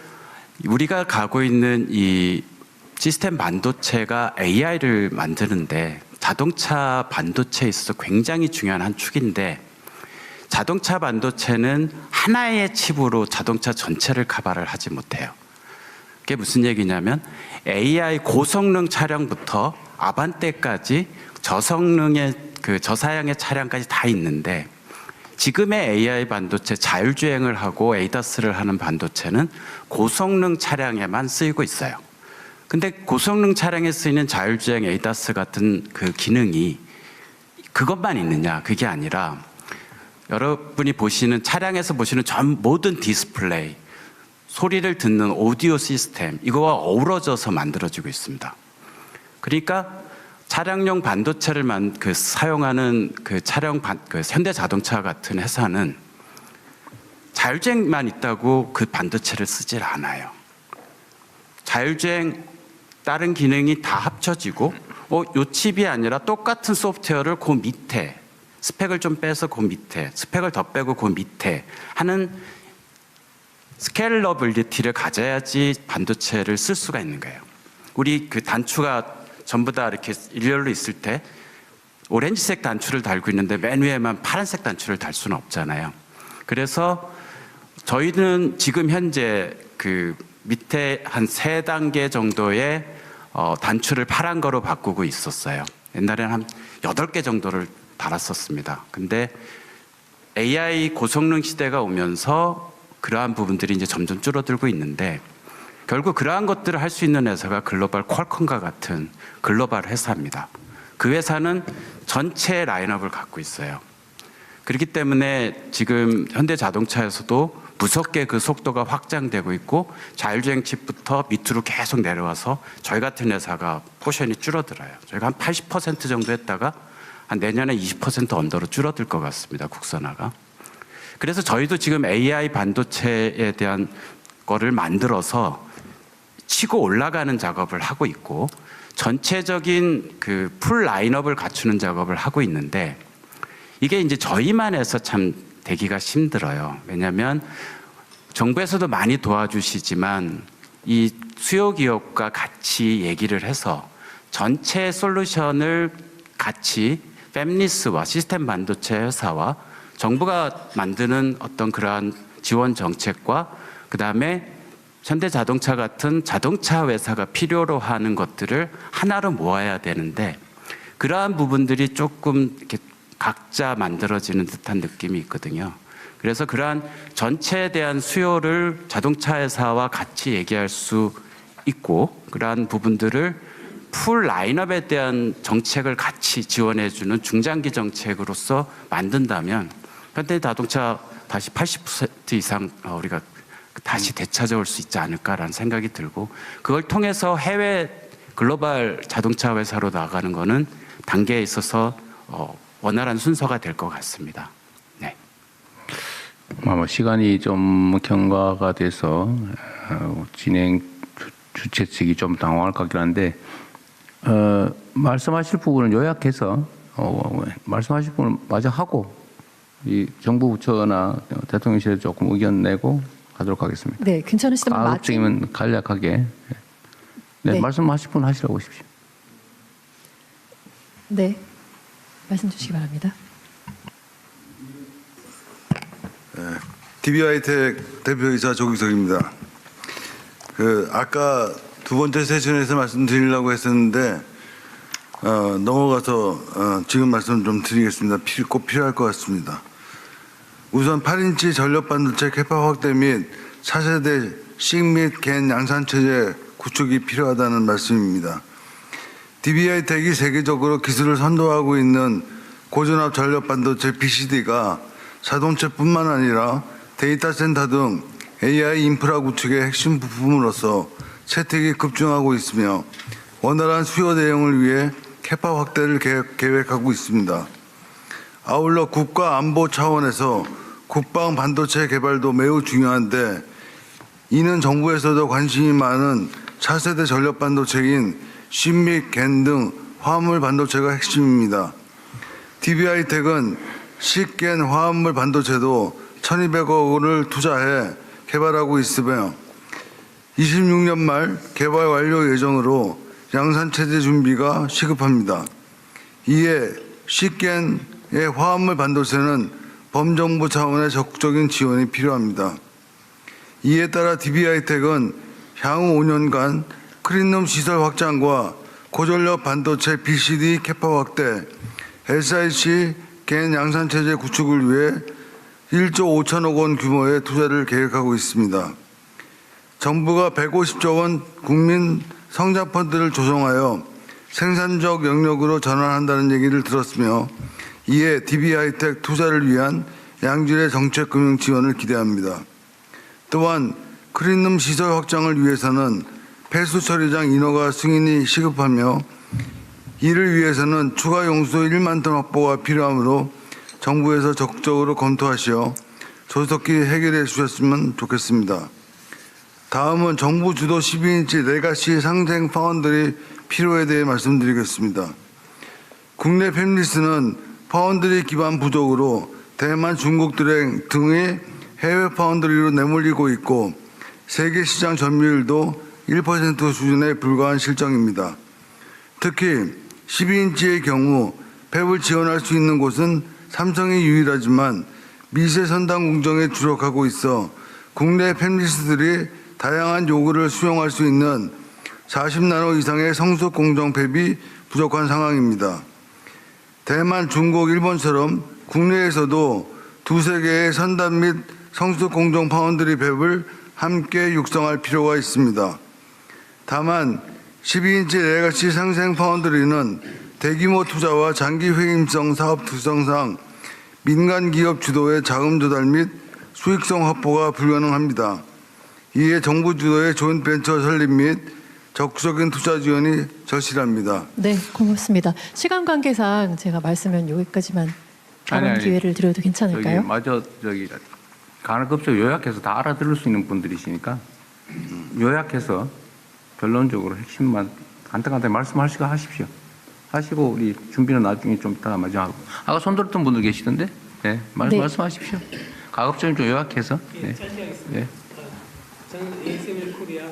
우리가 가고 있는 이 시스템 반도체가 AI를 만드는데 자동차 반도체에 있어서 굉장히 중요한 한 축인데 자동차 반도체는 하나의 칩으로 자동차 전체를 커버를 하지 못해요. 그게 무슨 얘기냐면 AI 고성능 차량부터 아반떼까지 저성능의 그 저사양의 차량까지 다 있는데 지금의 AI 반도체 자율주행을 하고 ADAS를 하는 반도체는 고성능 차량에만 쓰이고 있어요. 근데 고성능 차량에 쓰이는 자율주행 ADAS 같은 그 기능이 그것만 있느냐? 그게 아니라 여러분이 보시는 차량에서 보시는 모든 디스플레이, 소리를 듣는 오디오 시스템 이거와 어우러져서 만들어지고 있습니다. 그러니까 차량용 반도체를 사용하는 그 현대자동차 같은 회사는 자율주행만 있다고 그 반도체를 쓰질 않아요. 자율주행 다른 기능이 다 합쳐지고 요 칩이 아니라 똑같은 소프트웨어를 그 밑에 스펙을 좀 빼서 그 밑에 스펙을 더 빼고 그 밑에 하는 스케일러빌리티를 가져야지 반도체를 쓸 수가 있는 거예요. 우리 그 단추가 전부 다 이렇게 일렬로 있을 때 오렌지색 단추를 달고 있는데 맨 위에만 파란색 단추를 달 수는 없잖아요. 그래서 저희는 지금 현재 그 밑에 한 3단계 정도의 단추를 파란 거로 바꾸고 있었어요. 옛날에는 한 8개 정도를 달았었습니다. 근데 AI 고성능 시대가 오면서 그러한 부분들이 이제 점점 줄어들고 있는데 결국 그러한 것들을 할 수 있는 회사가 글로벌 퀄컴과 같은 글로벌 회사입니다. 그 회사는 전체 라인업을 갖고 있어요. 그렇기 때문에 지금 현대자동차에서도 무섭게 그 속도가 확장되고 있고 자율주행 칩부터 밑으로 계속 내려와서 저희 같은 회사가 포션이 줄어들어요. 저희가 한 80% 정도 했다가 한 내년에 20% 언더로 줄어들 것 같습니다. 국산화가. 그래서 저희도 지금 AI 반도체에 대한 거를 만들어서 치고 올라가는 작업을 하고 있고 전체적인 그 풀 라인업을 갖추는 작업을 하고 있는데 이게 이제 저희만 해서 참 되기가 힘들어요. 왜냐하면 정부에서도 많이 도와주시지만 이 수요 기업과 같이 얘기를 해서 전체 솔루션을 같이 팹리스와 시스템 반도체 회사와 정부가 만드는 어떤 그러한 지원 정책과 그다음에 현대자동차 같은 자동차 회사가 필요로 하는 것들을 하나로 모아야 되는데 그러한 부분들이 조금 이렇게 각자 만들어지는 듯한 느낌이 있거든요. 그래서 그러한 전체에 대한 수요를 자동차 회사와 같이 얘기할 수 있고 그러한 부분들을 풀 라인업에 대한 정책을 같이 지원해주는 중장기 정책으로서 만든다면 현대자동차 다시 80% 이상 우리가 다시 되찾아올 수 있지 않을까라는 생각이 들고 그걸 통해서 해외 글로벌 자동차 회사로 나가는 거는 단계에 있어서 원활한 순서가 될 것 같습니다. 네. 아마 시간이 좀 경과가 돼서 진행 주최 측이 좀 당황할 것 같긴 한데 말씀하실 부분을 요약해서 말씀하실 부분을 마저 하고 이 정부 부처나 대통령실에 조금 의견 내고 하도록 하겠습니다. 네, 괜찮으시다면 가급적이면 간략하게. 네, 말씀하실 분 하시라고 하십시오. 네, 말씀 주시기 바랍니다. DB하이텍 대표이사 조기석입니다. 아까 두 번째 세션에서 말씀드리려고 했었는데 넘어가서 지금 말씀 좀 드리겠습니다. 꼭 필요할 것 같습니다. 우선 8인치 전력 반도체 캐파 확대 및 차세대 식 및 겐 양산체제 구축이 필요하다는 말씀입니다. DB하이텍이 세계적으로 기술을 선도하고 있는 고전압 전력 반도체 BCD가 자동차뿐만 아니라 데이터 센터 등 AI 인프라 구축의 핵심 부품으로서 채택이 급증하고 있으며 원활한 수요 대응을 위해 캐파 확대를 계획하고 있습니다. 아울러 국가 안보 차원에서 국방 반도체 개발도 매우 중요한데 이는 정부에서도 관심이 많은 차세대 전력 반도체인 십 및 겐 등 화합물 반도체가 핵심입니다. DB하이텍은 식겐 화합물 반도체도 1,200억 원을 투자해 개발하고 있으며 26년 말 개발 완료 예정으로 양산체제 준비가 시급합니다. 이에 식겐의 화합물 반도체는 범정부 차원의 적극적인 지원이 필요합니다. 이에 따라 DB하이텍은 향후 5년간 클린룸 시설 확장과 고전력 반도체 BCD 캐파 확대, SiC 겐 양산체제 구축을 위해 1조 5천억 원 규모의 투자를 계획하고 있습니다. 정부가 150조 원 국민 성장 펀드를 조성하여 생산적 영역으로 전환한다는 얘기를 들었으며 이에 DB하이텍 투자를 위한 양질의 정책 금융 지원을 기대합니다. 또한 클린룸 시설 확장을 위해서는 폐수 처리장 인허가 승인이 시급하며 이를 위해서는 추가 용수 1만 톤 확보가 필요하므로 정부에서 적극적으로 검토하시어 조속히 해결해 주셨으면 좋겠습니다. 다음은 정부 주도 12인치 레가시 상생 파운드리 필요에 대해 말씀드리겠습니다. 국내 팹리스는 파운드리 기반 부족으로 대만, 중국 등의 해외 파운드리로 내몰리고 있고 세계 시장 점유율도 1% 수준에 불과한 실정입니다. 특히 12인치의 경우 팹을 지원할 수 있는 곳은 삼성이 유일하지만 미세 선단 공정에 주력하고 있어 국내 팹리스들이 다양한 요구를 수용할 수 있는 40나노 이상의 성숙 공정 팹이 부족한 상황입니다. 대만, 중국, 일본처럼 국내에서도 두세 개의 선단 및 성숙 공정 파운드리 팹을 함께 육성할 필요가 있습니다. 다만 12인치 레거시 상생 파운드리는 대규모 투자와 장기 회임성 사업 특성상 민간 기업 주도의 자금 조달 및 수익성 확보가 불가능합니다. 이에 정부 주도의 조인트벤처 설립 및 적극적인 투자 지원이 절실합니다. 네, 고맙습니다. 시간 관계상 제가 말씀은 여기까지만 다른 기회를 드려도 괜찮을까요? 저기 마저 가급적 요약해서 다 알아들을 수 있는 분들이시니까 요약해서 결론적으로 핵심만 간단하게 말씀하십시오. 하시고 우리 준비는 나중에 좀 이따가 마저 하고. 아까 손 들었던 분들 계시던데? 네, 말씀하십시오. 가급적 좀 요약해서. 네. 짧게 하겠습니다. 네. 저는 ASML 코리아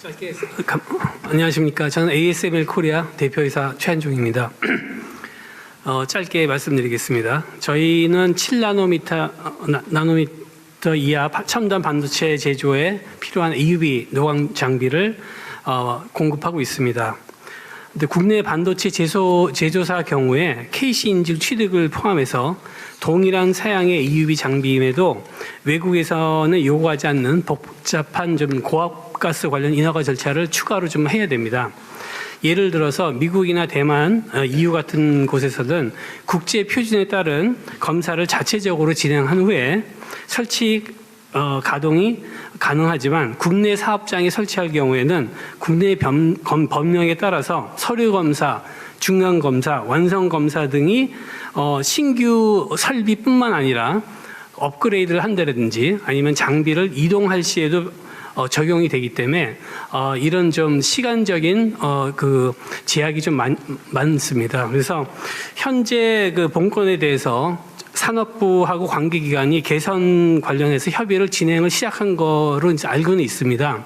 짧게 안녕하십니까? 저는 ASML 코리아 대표이사 최한종입니다. 짧게 말씀드리겠습니다. 저희는 7나노미터 이하 첨단 반도체 제조에 필요한 EUV 노광 장비를 공급하고 있습니다. 근데 국내 반도체 제조사 경우에 KC 인증 취득을 포함해서 동일한 사양의 EUV 장비임에도 외국에서는 요구하지 않는 복잡한 좀 고압가스 관련 인허가 절차를 추가로 좀 해야 됩니다. 예를 들어서 미국이나 대만, EU 같은 곳에서는 국제 표준에 따른 검사를 자체적으로 진행한 후에 설치 가동이 가능하지만 국내 사업장에 설치할 경우에는 국내 법령에 따라서 서류 검사, 중간 검사, 완성 검사 등이 신규 설비뿐만 아니라 업그레이드를 한다든지 아니면 장비를 이동할 시에도 적용이 되기 때문에 이런 좀 시간적인 그 제약이 좀 많습니다. 그래서 현재 그 본건에 대해서 산업부하고 관계기관이 개선 관련해서 협의를 진행을 시작한 거로 이제 알고는 있습니다.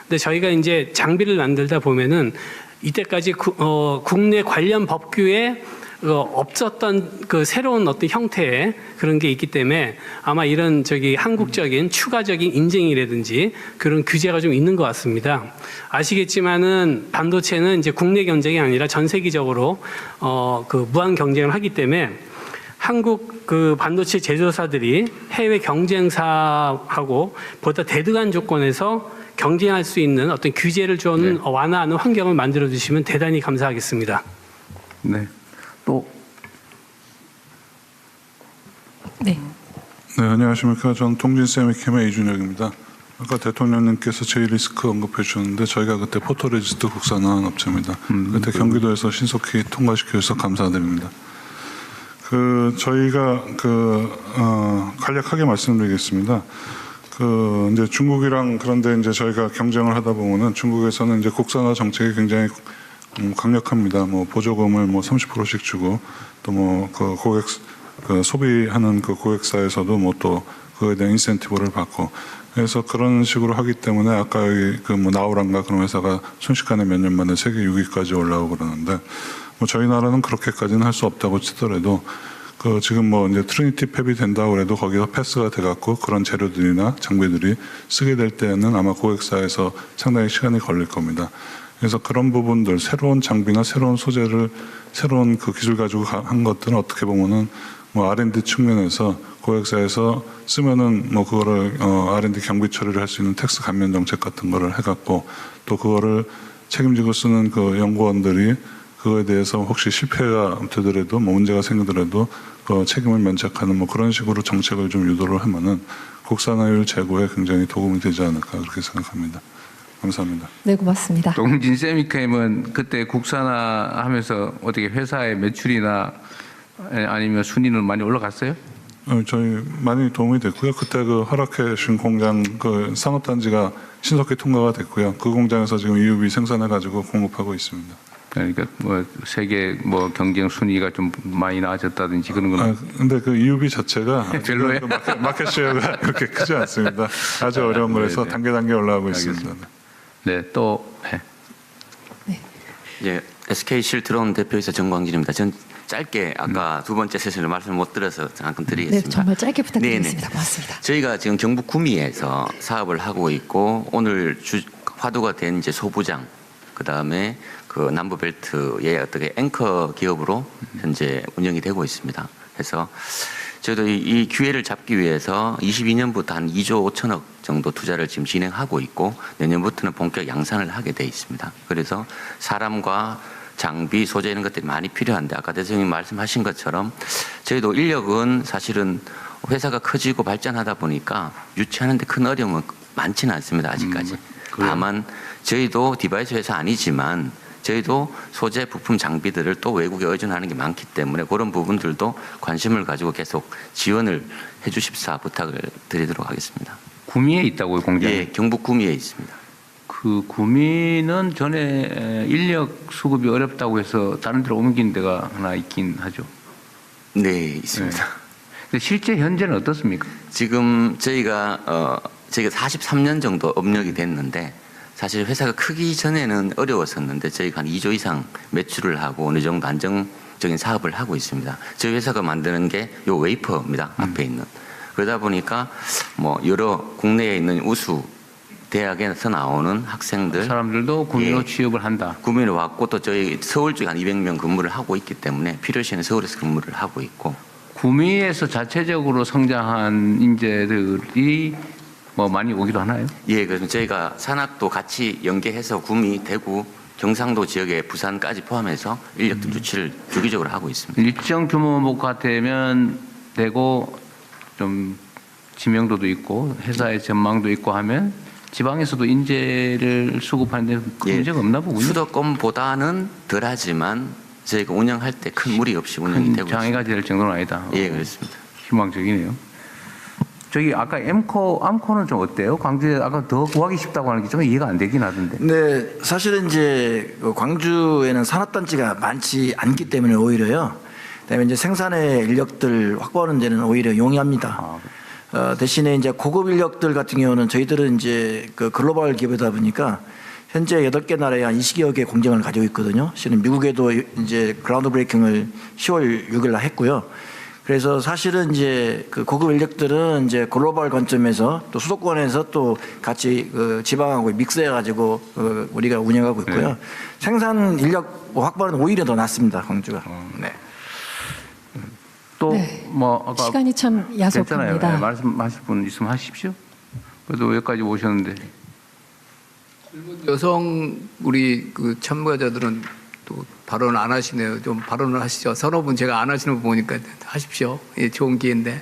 근데 저희가 이제 장비를 만들다 보면은 이때까지 국내 관련 법규에 없었던 그 새로운 어떤 형태의 그런 게 있기 때문에 아마 이런 한국적인 추가적인 인증이라든지 그런 규제가 좀 있는 것 같습니다. 아시겠지만은 반도체는 이제 국내 경쟁이 아니라 전 세계적으로 그 무한 경쟁을 하기 때문에 한국 그 반도체 제조사들이 해외 경쟁사하고 보다 대등한 조건에서 경쟁할 수 있는 어떤 규제를 좀 완화하는 환경을 만들어 주시면 대단히 감사하겠습니다. 네. 또. 네. 네, 안녕하십니까. 저는 통진세미캠의 이준혁입니다. 아까 대통령님께서 제이리스크 언급해 주셨는데 저희가 그때 포토레지스트 국산화한 업체입니다. 그때 경기도에서 신속히 통과시켜 주셔서 감사드립니다. 저희가 간략하게 말씀드리겠습니다. 이제 중국이랑 그런데 이제 저희가 경쟁을 하다 보면은 중국에서는 이제 국산화 정책이 굉장히 강력합니다. 뭐 보조금을 30%씩 주고 또 고객 소비하는 그 고객사에서도 또 그거에 대한 인센티브를 받고 그래서 그런 식으로 하기 때문에 아까 여기 나우란가 그런 회사가 순식간에 몇 년 만에 세계 6위까지 올라오고 그러는데 저희 나라는 그렇게까지는 할 수 없다고 치더라도 지금 이제 트리니티 팹이 된다고 해도 거기서 패스가 돼갖고 그런 재료들이나 장비들이 쓰게 될 때는 아마 고객사에서 상당히 시간이 걸릴 겁니다. 그래서 그런 부분들, 새로운 장비나 새로운 소재를, 새로운 그 기술 가지고 한 것들은 어떻게 보면은 R&D 측면에서 고객사에서 쓰면은 그거를 R&D 경비 처리를 할 수 있는 텍스 감면 정책 같은 거를 해갖고 또 그거를 책임지고 쓰는 그 연구원들이 그거에 대해서 혹시 실패가 되더라도 문제가 생기더라도 그 책임을 면책하는 그런 식으로 정책을 좀 유도를 하면은 국산화율 제고에 굉장히 도움이 되지 않을까 그렇게 생각합니다. 감사합니다. 네, 고맙습니다. 동진 세미캠은 그때 국산화하면서 어떻게 회사의 매출이나 아니면 순위는 많이 올라갔어요? 저희 많이 도움이 됐고요. 그때 그 허락해 주신 공장 그 산업단지가 신속히 통과가 됐고요. 그 공장에서 지금 EUV 생산해 가지고 공급하고 있습니다. 그러니까 세계 경쟁 순위가 좀 많이 나아졌다든지 그런 건. 근데 그 EUV 자체가 별로예요. 마켓 쉐어가 그렇게 크지 않습니다. 아주 어려운 거라서 단계 올라가고 있습니다. 네, 또. 네. 예, SK 실트론 대표이사 정광진입니다. 전 짧게 아까 두 번째 세션을 말씀을 못 드려서 잠깐 드리겠습니다. 네, 정말 짧게 부탁드리겠습니다. 고맙습니다. 저희가 지금 경북 구미에서 사업을 하고 있고 오늘 화두가 된 이제 소부장, 그 다음에 그 남부벨트의 어떻게 앵커 기업으로 현재 운영이 되고 있습니다. 그래서 저희도 이 기회를 잡기 위해서 22년부터 한 2조 5천억 정도 투자를 지금 진행하고 있고 내년부터는 본격 양산을 하게 돼 있습니다. 그래서 사람과 장비, 소재 이런 것들이 많이 필요한데 아까 대통령님 말씀하신 것처럼 저희도 인력은 사실은 회사가 커지고 발전하다 보니까 유치하는 데 큰 어려움은 많지는 않습니다. 아직까지. 다만 저희도 디바이스 회사 아니지만 저희도 소재, 부품, 장비들을 또 외국에 의존하는 게 많기 때문에 그런 부분들도 관심을 가지고 계속 지원을 해 주십사 부탁을 드리도록 하겠습니다. 구미에 있다고요, 공장이? 예, 경북 구미에 있습니다. 그 구미는 전에 인력 수급이 어렵다고 해서 다른 데로 옮긴 데가 하나 있긴 하죠. 네, 있습니다. 네. 근데 실제 현재는 어떻습니까? 지금 저희가 43년 정도 업력이 됐는데 사실 회사가 크기 전에는 어려웠었는데 저희가 한 2조 이상 매출을 하고 어느 정도 안정적인 사업을 하고 있습니다. 저희 회사가 만드는 게 요 웨이퍼입니다. 앞에 있는. 그러다 보니까 뭐 여러 국내에 있는 우수 대학에서 나오는 학생들 사람들도 구미로 취업을 한다. 구미로 왔고 또 저희 서울 쪽에 한 200명 근무를 하고 있기 때문에 필요시에는 서울에서 근무를 하고 있고 구미에서 자체적으로 성장한 인재들이 뭐 많이 오기도 하나요? 예, 그래서 저희가 산학도 같이 연계해서 구미, 대구, 경상도 지역에 부산까지 포함해서 인력들 유치를 주기적으로 하고 있습니다. 일정 규모가 되면 되고 좀 지명도도 있고 회사의 전망도 있고 하면 지방에서도 인재를 수급하는 데 큰 문제가 없나 보군요. 수도권보다는 덜하지만 저희가 운영할 때 큰 무리 없이 운영이 되고 장애가 있습니다. 될 정도는 아니다. 예, 그렇습니다. 희망적이네요. 저기 아까 암코는 좀 어때요? 광주에 아까 더 구하기 쉽다고 하는 게 좀 이해가 안 되긴 하던데. 네, 사실은 이제 그 광주에는 산업단지가 많지 않기 때문에 오히려요. 그다음에 이제 생산의 인력들 확보하는 데는 오히려 용이합니다. 대신에 이제 고급 인력들 같은 경우는 저희들은 이제 그 글로벌 기업이다 보니까 현재 8개 나라에 한 20여 개 공장을 가지고 있거든요. 실은 미국에도 이제 그라운드 브레이킹을 10월 6일 날 했고요. 그래서 사실은 이제 그 고급 인력들은 이제 글로벌 관점에서 또 수도권에서 또 같이 그 지방하고 믹스해가지고 우리가 운영하고 있고요. 네. 생산 인력 확보는 오히려 더 낫습니다, 광주가. 네. 또 네. 뭐 아까 시간이 참 야속합니다. 됐잖아요. 네, 말씀하실 분 있으면 하십시오. 그래도 여기까지 오셨는데. 여성 우리 그 참가자들은 또 발언 안 하시네요. 좀 발언을 하시죠. 서너 분 제가 안 하시는 거 보니까 하십시오. 예, 좋은 기회인데.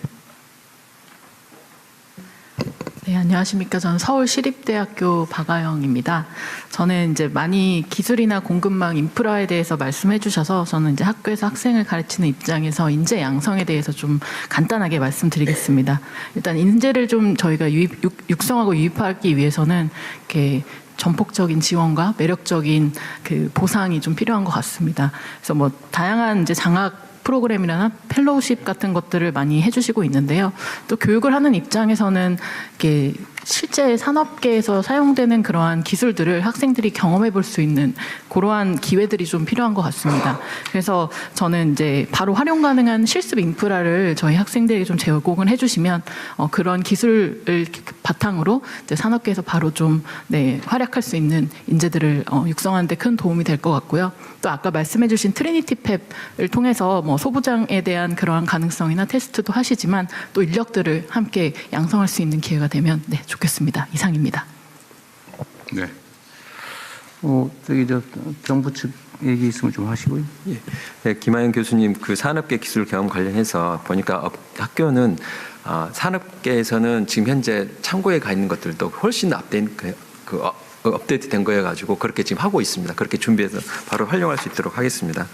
네, 안녕하십니까. 저는 서울시립대학교 박아영입니다. 저는 이제 많이 기술이나 공급망 인프라에 대해서 말씀해 주셔서 저는 이제 학교에서 학생을 가르치는 입장에서 인재 양성에 대해서 좀 간단하게 말씀드리겠습니다. 일단 인재를 좀 저희가 육성하고 유입하기 위해서는 이렇게 전폭적인 지원과 매력적인 그 보상이 좀 필요한 것 같습니다. 그래서 뭐 다양한 이제 장학 프로그램이나 펠로우십 같은 것들을 많이 해주시고 있는데요. 또 교육을 하는 입장에서는 이렇게 실제 산업계에서 사용되는 그러한 기술들을 학생들이 경험해 볼 수 있는 그러한 기회들이 좀 필요한 것 같습니다. 그래서 저는 이제 바로 활용 가능한 실습 인프라를 저희 학생들에게 좀 제공을 해주시면 그런 기술을 바탕으로 이제 산업계에서 바로 좀 활약할 수 있는 인재들을 육성하는 데 큰 도움이 될 것 같고요. 또 아까 말씀해주신 트리니티 팹을 통해서 뭐 소부장에 대한 그러한 가능성이나 테스트도 하시지만 또 인력들을 함께 양성할 수 있는 기회가 되면 좋겠습니다. 이상입니다. 네. 저기 정부 측 얘기 있으면 좀 하시고요. 예. 네, 김하영 교수님 그 산업계 기술 경험 관련해서 보니까 학교는 산업계에서는 지금 현재 창고에 가 있는 것들도 훨씬 업데이트된 거여 가지고 그렇게 지금 하고 있습니다. 그렇게 준비해서 바로 활용할 수 있도록 하겠습니다.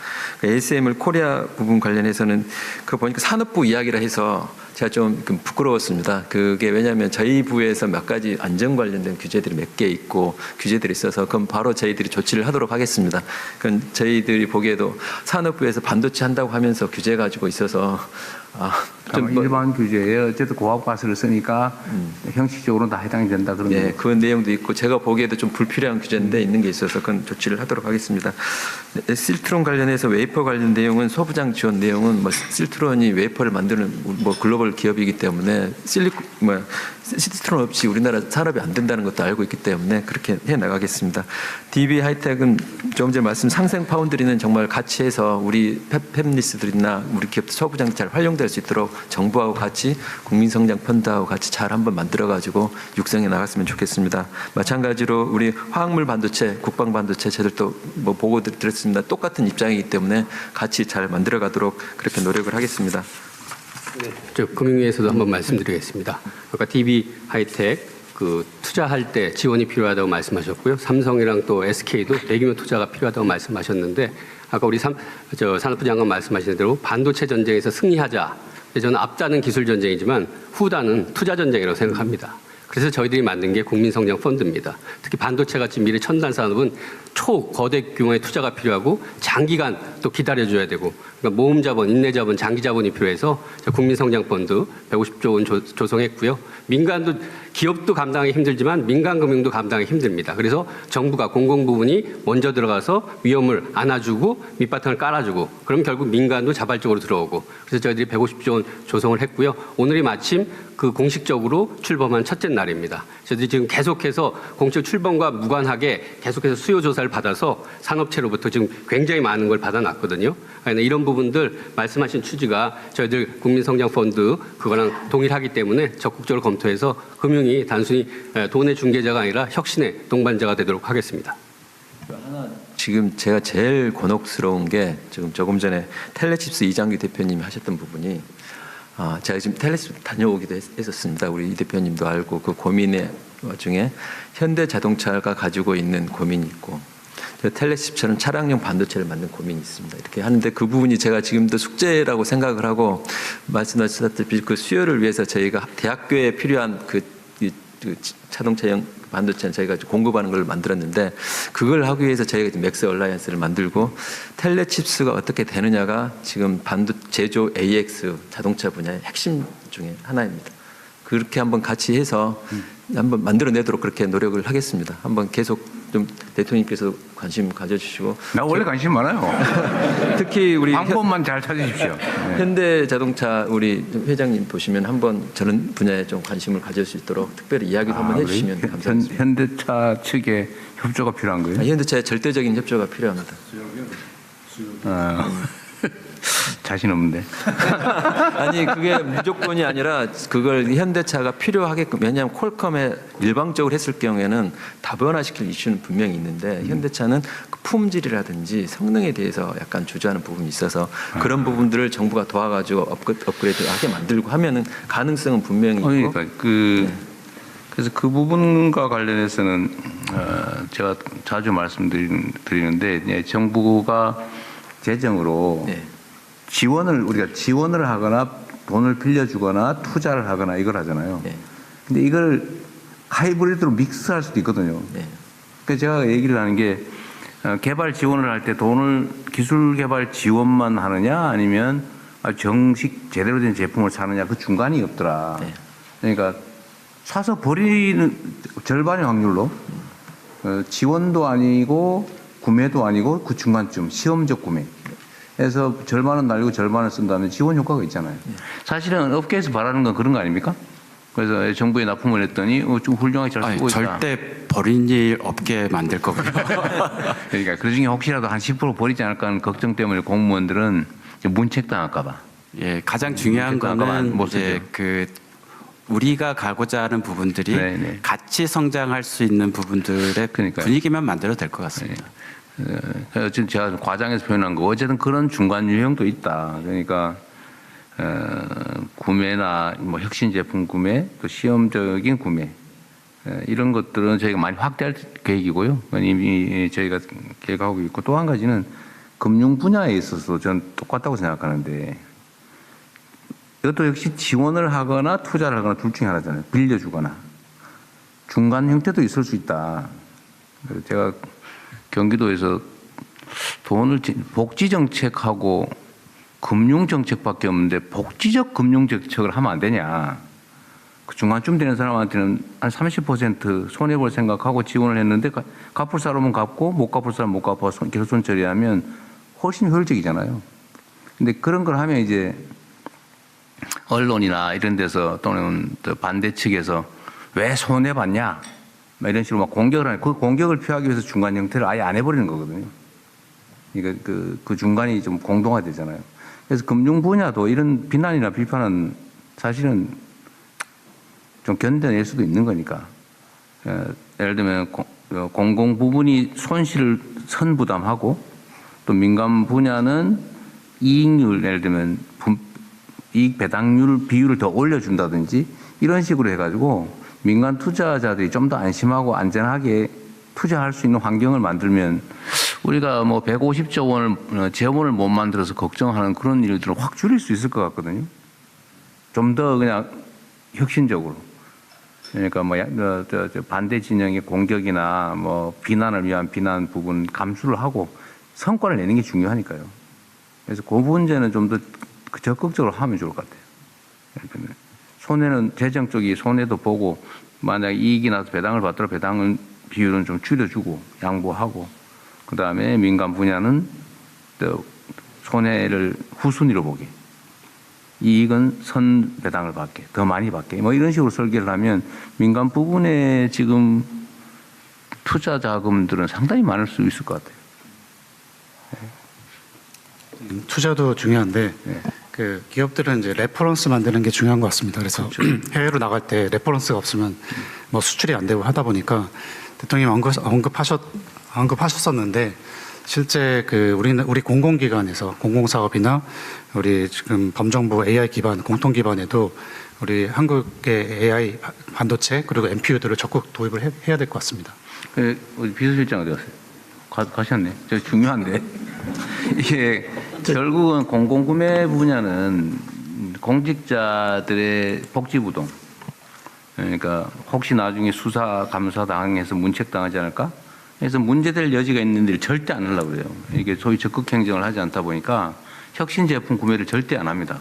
ASMR 코리아 부분 관련해서는 그 보니까 산업부 이야기라 해서 제가 좀 부끄러웠습니다. 그게 왜냐하면 저희 부에서 몇 가지 안전 관련된 규제들이 몇 개 있고 규제들이 있어서 그럼 바로 저희들이 조치를 하도록 하겠습니다. 그건 저희들이 보기에도 산업부에서 반도체 한다고 하면서 규제 가지고 있어서 좀 일반 규제에 어쨌든 고압 가스를 쓰니까 형식적으로 다 해당이 된다 그런 네, 그 내용도 있고 제가 보기에도 좀 불필요한 규제인데 있는 게 있어서 그건 조치를 하도록 하겠습니다. 네, 실트론 관련해서 웨이퍼 관련 내용은 소부장 지원 내용은 뭐 실트론이 웨이퍼를 만드는 뭐 글로벌 글로벌 기업이기 때문에 시트론 없이 우리나라 산업이 안 된다는 것도 알고 있기 때문에 그렇게 해 나가겠습니다. DB 하이텍은 조금 전에 말씀 상생 파운드리는 정말 같이 해서 우리 팹리스들이나 우리 기업 소부장 잘 활용될 수 있도록 정부하고 같이 국민성장 펀드하고 같이 잘 한번 만들어가지고 육성해 나갔으면 좋겠습니다. 마찬가지로 우리 화학물 반도체, 국방 반도체 저들도 뭐 보고 드렸습니다. 똑같은 입장이기 때문에 같이 잘 만들어가도록 그렇게 노력을 하겠습니다. 저 금융위에서도 한번 말씀드리겠습니다. 아까 DB 하이텍 그 투자할 때 지원이 필요하다고 말씀하셨고요. 삼성이랑 또 SK도 대규모 투자가 필요하다고 말씀하셨는데 아까 우리 산업부 장관 말씀하신 대로 반도체 전쟁에서 승리하자. 저는 앞자는 기술 전쟁이지만 후단은 투자 전쟁이라고 생각합니다. 그래서 저희들이 만든 게 국민성장 펀드입니다. 특히 반도체 같이 미래 첨단 산업은 초거대 규모의 투자가 필요하고 장기간 또 기다려줘야 되고 그러니까 모금 자본, 인내 자본, 장기 자본이 필요해서 국민성장 펀드 150조 원 조성했고요. 민간도 기업도 감당하기 힘들지만 민간 금융도 감당하기 힘듭니다. 그래서 정부가 공공 부분이 먼저 들어가서 위험을 안아주고 밑바탕을 깔아주고 그럼 결국 민간도 자발적으로 들어오고 그래서 저희들이 150조 원 조성을 했고요. 오늘이 마침 그 공식적으로 출범한 첫째 날입니다. 저희들이 지금 계속해서 공식 출범과 무관하게 계속해서 수요 조사를 받아서 산업체로부터 지금 굉장히 많은 걸 받아놨거든요. 이런 부분들 말씀하신 취지가 저희들 국민성장펀드 그거랑 동일하기 때문에 적극적으로 검토해서 금융이 단순히 돈의 중개자가 아니라 혁신의 동반자가 되도록 하겠습니다. 지금 제가 제일 곤혹스러운 게 지금 조금 전에 텔레칩스 이장규 대표님이 하셨던 부분이 제가 지금 텔레칩스 다녀오기도 했었습니다. 우리 이 대표님도 알고 그 고민의 와중에 현대자동차가 가지고 있는 고민이 있고 텔레칩처럼 차량용 반도체를 만든 고민이 있습니다. 이렇게 하는데 그 부분이 제가 지금도 숙제라고 생각을 하고 말씀하셨다시피 그 수요를 위해서 저희가 대학교에 필요한 그 자동차용 반도체는 저희가 공급하는 걸 만들었는데 그걸 하기 위해서 저희가 맥스 얼라이언스를 만들고 텔레칩스가 어떻게 되느냐가 지금 제조 AX 자동차 분야의 핵심 중에 하나입니다. 그렇게 한번 같이 해서 한번 만들어내도록 그렇게 노력을 하겠습니다. 한번 계속 좀 대통령님께서 관심 가져주시고. 나 원래 관심 많아요. 특히 우리 방법만 잘 찾으십시오. 네. 현대자동차 우리 회장님 보시면 한번 저런 분야에 좀 관심을 가질 수 있도록 특별히 이야기도 한번 해주시면 감사하겠습니다. 현대차 측에 협조가 필요한 거예요? 현대차에 절대적인 협조가 필요합니다. 자신 없는데. 아니 그게 무조건이 아니라 그걸 현대차가 필요하게끔 왜냐하면 퀄컴에 일방적으로 했을 경우에는 다변화시킬 이슈는 분명히 있는데 현대차는 그 품질이라든지 성능에 대해서 약간 주저하는 부분이 있어서 그런 부분들을 정부가 도와가지고 업그레이드하게 만들고 하면은 가능성은 분명히 있고. 그러니까 그래서 그 부분과 관련해서는 제가 자주 말씀드리는데 정부가 재정으로 우리가 지원을 하거나 돈을 빌려주거나 투자를 하거나 이걸 하잖아요. 근데 이걸 하이브리드로 믹스할 수도 있거든요. 그래서 제가 얘기를 하는 게 개발 지원을 할 때 돈을 기술 개발 지원만 하느냐 아니면 정식 제대로 된 제품을 사느냐 그 중간이 없더라. 그러니까 사서 버리는 절반의 확률로 지원도 아니고 구매도 아니고 그 중간쯤 시험적 구매. 해서 절반은 날리고 절반을 쓴다는 지원 효과가 있잖아요. 사실은 업계에서 바라는 건 그런 거 아닙니까? 그래서 정부에 납품을 했더니 좀 훌륭하게 잘 쓰고 있다. 절대 버린 일 없게 만들 거고요. 그러니까 그 중에 혹시라도 한 10% 버리지 않을까 하는 걱정 때문에 공무원들은 문책당할까 봐. 예, 가장 중요한 거는 이제 우리가 가고자 하는 부분들이 같이 성장할 수 있는 부분들의 분위기만 만들어도 될 것 같습니다. 지금 제가 과장해서 표현한 거 어쨌든 그런 중간 유형도 있다. 그러니까 구매나 뭐 혁신 제품 구매, 또 시험적인 구매 이런 것들은 저희가 많이 확대할 계획이고요. 이미 저희가 계획하고 있고 또 한 가지는 금융 분야에 있어서 저는 똑같다고 생각하는데 이것도 역시 지원을 하거나 투자를 하거나 둘 중에 하나잖아요. 빌려주거나 중간 형태도 있을 수 있다. 그래서 제가 경기도에서 돈을 복지 정책하고 금융 정책밖에 없는데 복지적 금융 정책을 하면 안 되냐? 그 중간쯤 되는 사람한테는 한 30% 손해 볼 생각하고 지원을 했는데 갚을 사람은 갚고 못 갚을 사람은 못 갚아 결손 처리하면 훨씬 효율적이잖아요. 근데 그런 걸 하면 이제 언론이나 이런 데서 또는 또 반대 측에서 왜 손해 봤냐 막 이런 식으로 막 공격을 하는 그 공격을 피하기 위해서 중간 형태를 아예 안 해버리는 거거든요. 그러니까 그 중간이 좀 공동화되잖아요. 그래서 금융 분야도 이런 비난이나 비판은 사실은 좀 견뎌낼 수도 있는 거니까. 예를 들면 공공 부분이 손실을 선부담하고 또 민간 분야는 이익률 예를 들면 이익 배당률 비율을 더 올려준다든지 이런 식으로 해가지고 민간 투자자들이 좀 더 안심하고 안전하게 투자할 수 있는 환경을 만들면 우리가 뭐 150조 원을 재원을 못 만들어서 걱정하는 그런 일들을 확 줄일 수 있을 것 같거든요. 좀 더 그냥 혁신적으로. 그러니까 뭐 반대 진영의 공격이나 뭐 비난을 위한 비난 부분 감수를 하고 성과를 내는 게 중요하니까요. 그래서 그 문제는 좀 더 적극적으로 하면 좋을 것 같아요. 손해는 재정 쪽이 손해도 보고 만약 이익이 나서 배당을 받더라도 배당은 비율은 좀 줄여주고 양보하고 그 다음에 민간 분야는 또 손해를 후순위로 보게 이익은 선 배당을 받게 더 많이 받게 뭐 이런 식으로 설계를 하면 민간 부분에 지금 투자 자금들은 상당히 많을 수 있을 것 같아요. 투자도 중요한데 그 기업들은 이제 레퍼런스 만드는 게 중요한 것 같습니다. 그래서 해외로 나갈 때 레퍼런스가 없으면 뭐 수출이 안 되고 하다 보니까 대통령이 언급하셨었는데 실제 그 우리 공공기관에서 공공사업이나 우리 지금 범정부 AI 기반 공통 기반에도 우리 한국의 AI 반도체 그리고 NPU들을 적극 도입을 해야 될 것 같습니다. 우리 비서실장 어디 갔어요? 가셨네. 저 중요한데 이게 결국은 공공구매 분야는 공직자들의 복지부동. 그러니까 혹시 나중에 수사 감사 당해서 문책당하지 않을까? 그래서 문제될 여지가 있는 데를 절대 안 하려고 그래요. 이게 소위 적극 행정을 하지 않다 보니까 혁신 제품 구매를 절대 안 합니다.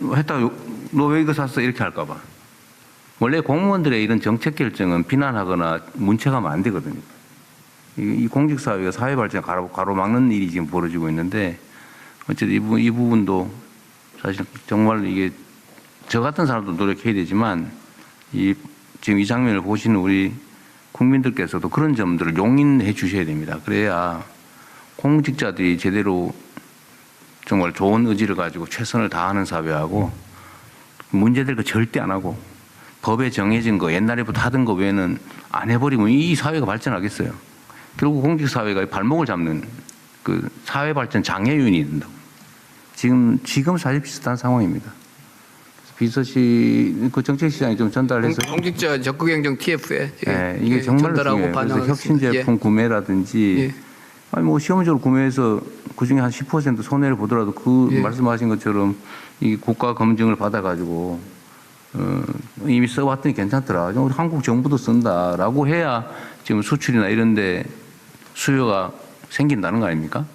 했다가 너 왜 이거 샀어? 이렇게 할까 봐. 원래 공무원들의 이런 정책 결정은 비난하거나 문책하면 안 되거든요. 이 공직사회가 사회 발전을 가로막는 일이 지금 벌어지고 있는데 어쨌든 이 부분도 사실 정말 이게 저 같은 사람도 노력해야 되지만 지금 이 장면을 보시는 우리 국민들께서도 그런 점들을 용인해 주셔야 됩니다. 그래야 공직자들이 제대로 정말 좋은 의지를 가지고 최선을 다하는 사회하고 문제될 거 절대 안 하고 법에 정해진 거 옛날에부터 하던 거 외에는 안 해버리면 이 사회가 발전하겠어요. 결국 공직사회가 발목을 잡는 그 사회 발전 장애요인이 된다고. 지금 사실 비슷한 상황입니다. 비서실 그 정책시장이 좀 전달해서 공직자 적극행정 TF에 이게 정말 중요해요. 그래서 혁신 제품 구매라든지 아니 뭐 시험적으로 구매해서 그 중에 한 10% 손해를 보더라도 말씀하신 것처럼 이 국가 검증을 받아가지고 이미 써봤더니 괜찮더라. 우리 한국 정부도 쓴다라고 해야 지금 수출이나 이런데 수요가 생긴다는 거 아닙니까?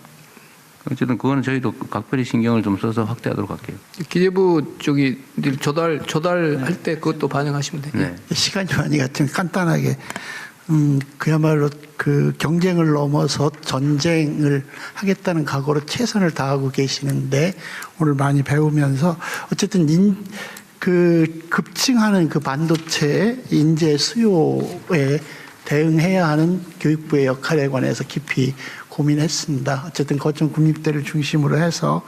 어쨌든 그거는 저희도 각별히 신경을 좀 써서 확대하도록 할게요. 기재부 쪽이 조달할 때 그것도 반영하시면 돼요. 네. 시간이 많이 같으면 간단하게 그야말로 그 경쟁을 넘어서 전쟁을 하겠다는 각오로 최선을 다하고 계시는데 오늘 많이 배우면서 어쨌든 그 급증하는 그 반도체 인재 수요에 대응해야 하는 교육부의 역할에 관해서 깊이 고민했습니다. 어쨌든 거점 국립대를 중심으로 해서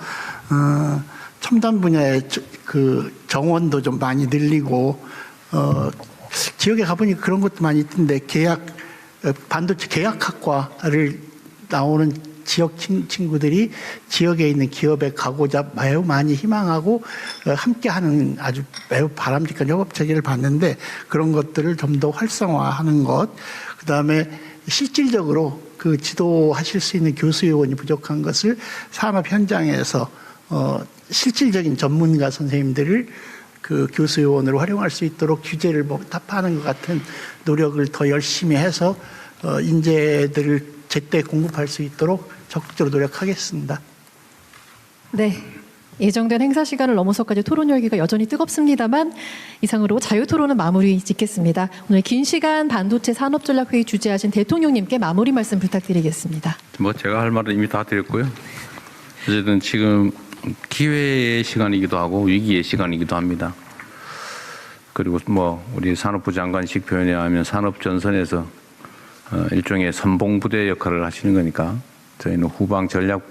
첨단 분야의 그 정원도 좀 많이 늘리고 지역에 가보니 그런 것도 많이 있던데 반도체 계약학과를 나오는 지역 친구들이 지역에 있는 기업에 가고자 매우 많이 희망하고 함께하는 아주 매우 바람직한 협업 체계를 봤는데 그런 것들을 좀 더 활성화하는 것, 그 다음에 실질적으로 그 지도하실 수 있는 교수 요원이 부족한 것을 산업 현장에서 실질적인 전문가 선생님들을 그 교수 요원으로 활용할 수 있도록 규제를 타파하는 것 같은 노력을 더 열심히 해서 인재들을 제때 공급할 수 있도록 적극적으로 노력하겠습니다. 네. 예정된 행사 시간을 넘어서까지 토론 열기가 여전히 뜨겁습니다만 이상으로 자유토론은 마무리 짓겠습니다. 오늘 긴 시간 반도체 산업전략회의 주재하신 대통령님께 마무리 말씀 부탁드리겠습니다. 뭐 제가 할 말은 이미 다 드렸고요. 어쨌든 지금 기회의 시간이기도 하고 위기의 시간이기도 합니다. 그리고 뭐 우리 산업부 장관식 표현에 의하면 산업 전선에서 일종의 선봉부대 역할을 하시는 거니까 저희는 후방 전략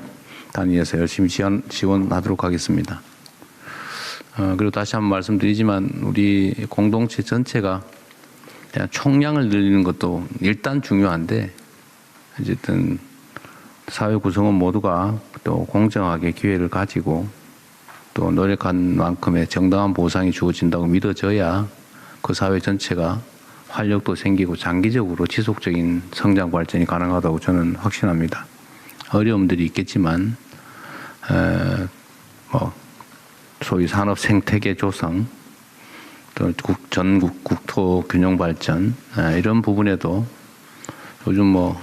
단위에서 열심히 지원하도록 하겠습니다. 그리고 다시 한번 말씀드리지만 우리 공동체 전체가 그냥 총량을 늘리는 것도 일단 중요한데 어쨌든 사회 구성원 모두가 또 공정하게 기회를 가지고 또 노력한 만큼의 정당한 보상이 주어진다고 믿어져야 그 사회 전체가 활력도 생기고 장기적으로 지속적인 성장 발전이 가능하다고 저는 확신합니다. 어려움들이 있겠지만 뭐 소위 산업 생태계 조성, 또 전국 국토 균형 발전 이런 부분에도 요즘 뭐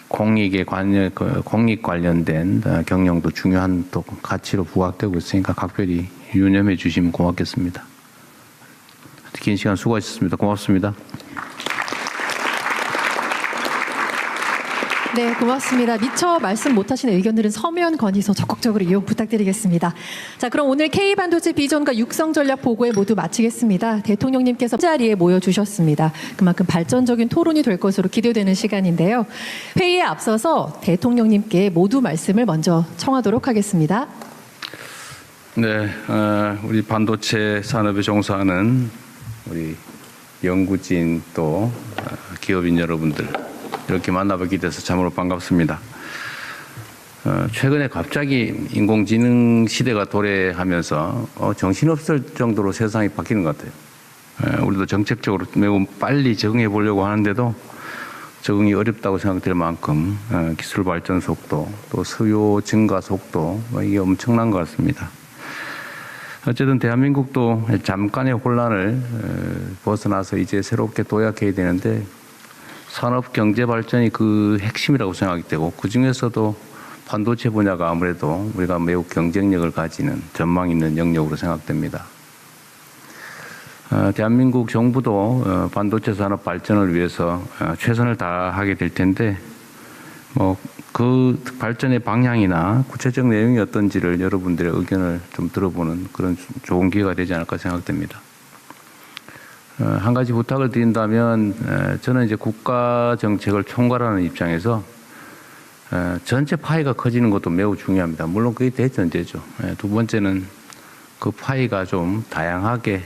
공익 관련된 경영도 중요한 또 가치로 부각되고 있으니까 각별히 유념해 주시면 고맙겠습니다. 긴 시간 수고하셨습니다. 고맙습니다. 네, 고맙습니다. 미처 말씀 못하신 의견들은 서면 건의서 적극적으로 이용 부탁드리겠습니다. 자, 그럼 오늘 K반도체 비전과 육성 전략 보고회 모두 마치겠습니다. 대통령님께서 자리에 모여주셨습니다. 그만큼 발전적인 토론이 될 것으로 기대되는 시간인데요. 회의에 앞서서 대통령님께 모두 말씀을 먼저 청하도록 하겠습니다. 네, 우리 반도체 산업에 종사하는 우리 연구진 또 기업인 여러분들 이렇게 만나뵙게 돼서 참으로 반갑습니다. 최근에 갑자기 인공지능 시대가 도래하면서 정신없을 정도로 세상이 바뀌는 것 같아요. 우리도 정책적으로 매우 빨리 적응해 보려고 하는데도 적응이 어렵다고 생각될 만큼 기술 발전 속도 또 수요 증가 속도 이게 엄청난 것 같습니다. 어쨌든 대한민국도 잠깐의 혼란을 벗어나서 이제 새롭게 도약해야 되는데 산업 경제 발전이 그 핵심이라고 생각이 되고 그중에서도 반도체 분야가 아무래도 우리가 매우 경쟁력을 가지는 전망 있는 영역으로 생각됩니다. 대한민국 정부도 반도체 산업 발전을 위해서 최선을 다하게 될 텐데 뭐 그 발전의 방향이나 구체적 내용이 어떤지를 여러분들의 의견을 좀 들어보는 그런 좋은 기회가 되지 않을까 생각됩니다. 한 가지 부탁을 드린다면 저는 이제 국가 정책을 총괄하는 입장에서 전체 파이가 커지는 것도 매우 중요합니다. 물론 그게 대전제죠. 두 번째는 그 파이가 좀 다양하게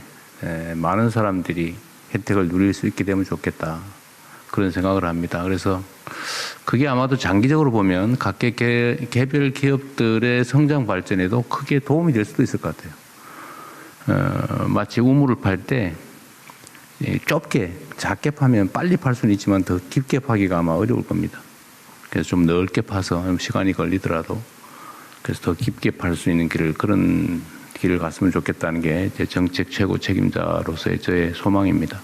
많은 사람들이 혜택을 누릴 수 있게 되면 좋겠다. 그런 생각을 합니다. 그래서 그게 아마도 장기적으로 보면 각 개별 기업들의 성장 발전에도 크게 도움이 될 수도 있을 것 같아요. 마치 우물을 팔 때 좁게 작게 파면 빨리 팔 수는 있지만 더 깊게 파기가 아마 어려울 겁니다. 그래서 좀 넓게 파서 시간이 걸리더라도 그래서 더 깊게 팔 수 있는 그런 길을 갔으면 좋겠다는 게 제 정책 최고 책임자로서의 저의 소망입니다.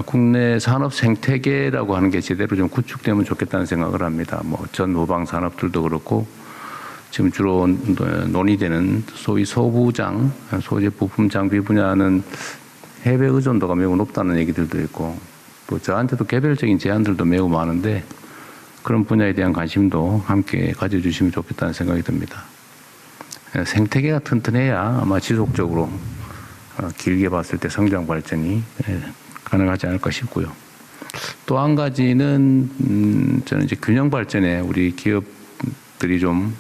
국내 산업 생태계라고 하는 게 제대로 좀 구축되면 좋겠다는 생각을 합니다. 뭐 전 후방 산업들도 그렇고 지금 주로 논의되는 소위 소부장, 소재 부품 장비 분야는 해외 의존도가 매우 높다는 얘기들도 있고 또 저한테도 개별적인 제안들도 매우 많은데 그런 분야에 대한 관심도 함께 가져주시면 좋겠다는 생각이 듭니다. 생태계가 튼튼해야 아마 지속적으로 길게 봤을 때 성장 발전이 가능하지 않을까 싶고요. 또 한 가지는 저는 이제 균형 발전에 우리 기업들이 좀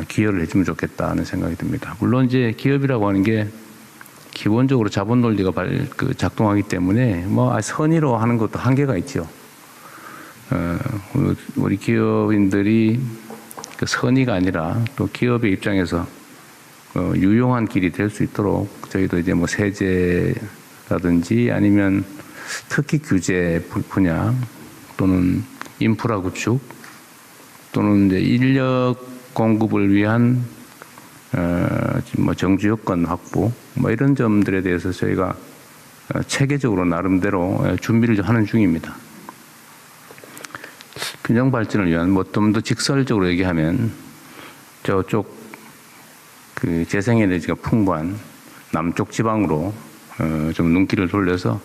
기여를 해주면 좋겠다는 생각이 듭니다. 물론 이제 기업이라고 하는 게 기본적으로 자본 논리가 작동하기 때문에 뭐 선의로 하는 것도 한계가 있죠. 우리 기업인들이 그 선의가 아니라 또 기업의 입장에서 유용한 길이 될 수 있도록 저희도 이제 뭐 세제라든지 아니면 특히 규제 분야 또는 인프라 구축 또는 이제 인력 공급을 위한 뭐 정주 여건 확보 뭐 이런 점들에 대해서 저희가 체계적으로 나름대로 준비를 하는 중입니다. 균형 발전을 위한 뭐 좀 더 직설적으로 얘기하면 저쪽 그 재생에너지가 풍부한 남쪽 지방으로 좀 눈길을 돌려서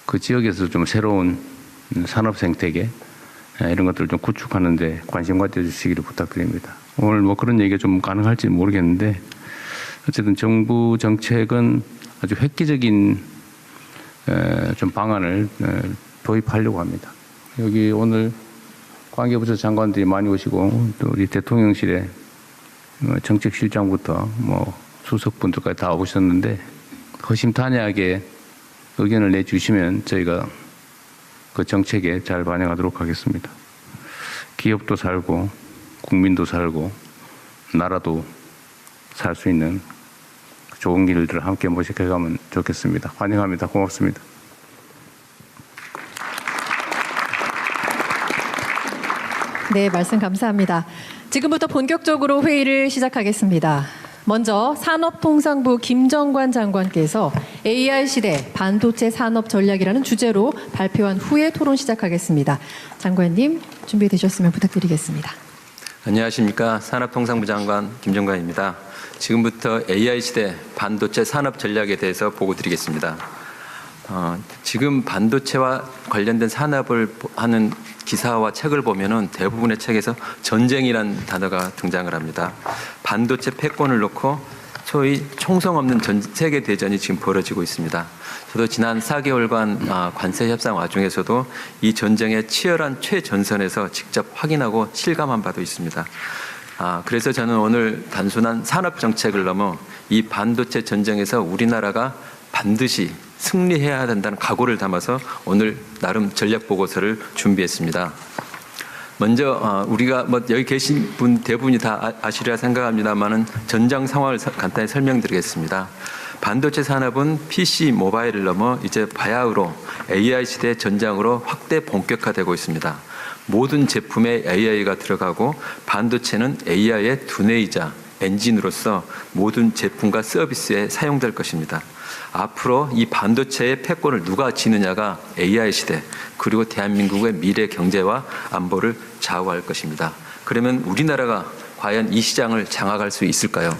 그 지역에서 좀 새로운 산업 생태계 이런 것들을 좀 구축하는 데 관심 가져주시기를 부탁드립니다. 오늘 뭐 그런 얘기가 좀 가능할지 모르겠는데 어쨌든 정부 정책은 아주 획기적인 좀 방안을 도입하려고 합니다. 여기 오늘 관계부처 장관들이 많이 오시고 또 우리 대통령실에 정책실장부터 뭐 수석분들까지 다 오셨는데 허심탄회하게 의견을 내주시면 저희가 그 정책에 잘 반영하도록 하겠습니다. 기업도 살고 국민도 살고 나라도 살 수 있는 좋은 길들을 함께 모색해가면 좋겠습니다. 환영합니다. 고맙습니다. 네, 말씀 감사합니다. 지금부터 본격적으로 회의를 시작하겠습니다. 먼저 산업통상부 김정관 장관께서 AI 시대 반도체 산업 전략이라는 주제로 발표한 후에 토론 시작하겠습니다. 장관님 준비되셨으면 부탁드리겠습니다. 안녕하십니까. 산업통상부 장관 김정관입니다. 지금부터 AI 시대 반도체 산업 전략에 대해서 보고 드리겠습니다. 지금 반도체와 관련된 산업을 하는 기사와 책을 보면은 대부분의 책에서 전쟁이란 단어가 등장을 합니다. 반도체 패권을 놓고 소위 총성 없는 전 세계 대전이 지금 벌어지고 있습니다. 저도 지난 4개월간 관세 협상 와중에서도 이 전쟁의 치열한 최전선에서 직접 확인하고 실감한 바도 있습니다. 그래서 저는 오늘 단순한 산업 정책을 넘어 이 반도체 전쟁에서 우리나라가 반드시 승리해야 된다는 각오를 담아서 오늘 나름 전략 보고서를 준비했습니다. 먼저 우리가 뭐 여기 계신 분 대부분이 다 아시리라 생각합니다만은 전장 상황을 간단히 설명드리겠습니다. 반도체 산업은 PC, 모바일을 넘어 이제 바야흐로 AI 시대 전장으로 확대 본격화되고 있습니다. 모든 제품에 AI가 들어가고 반도체는 AI의 두뇌이자 엔진으로서 모든 제품과 서비스에 사용될 것입니다. 앞으로 이 반도체의 패권을 누가 지느냐가 AI 시대 그리고 대한민국의 미래 경제와 안보를 좌우할 것입니다. 그러면 우리나라가 과연 이 시장을 장악할 수 있을까요?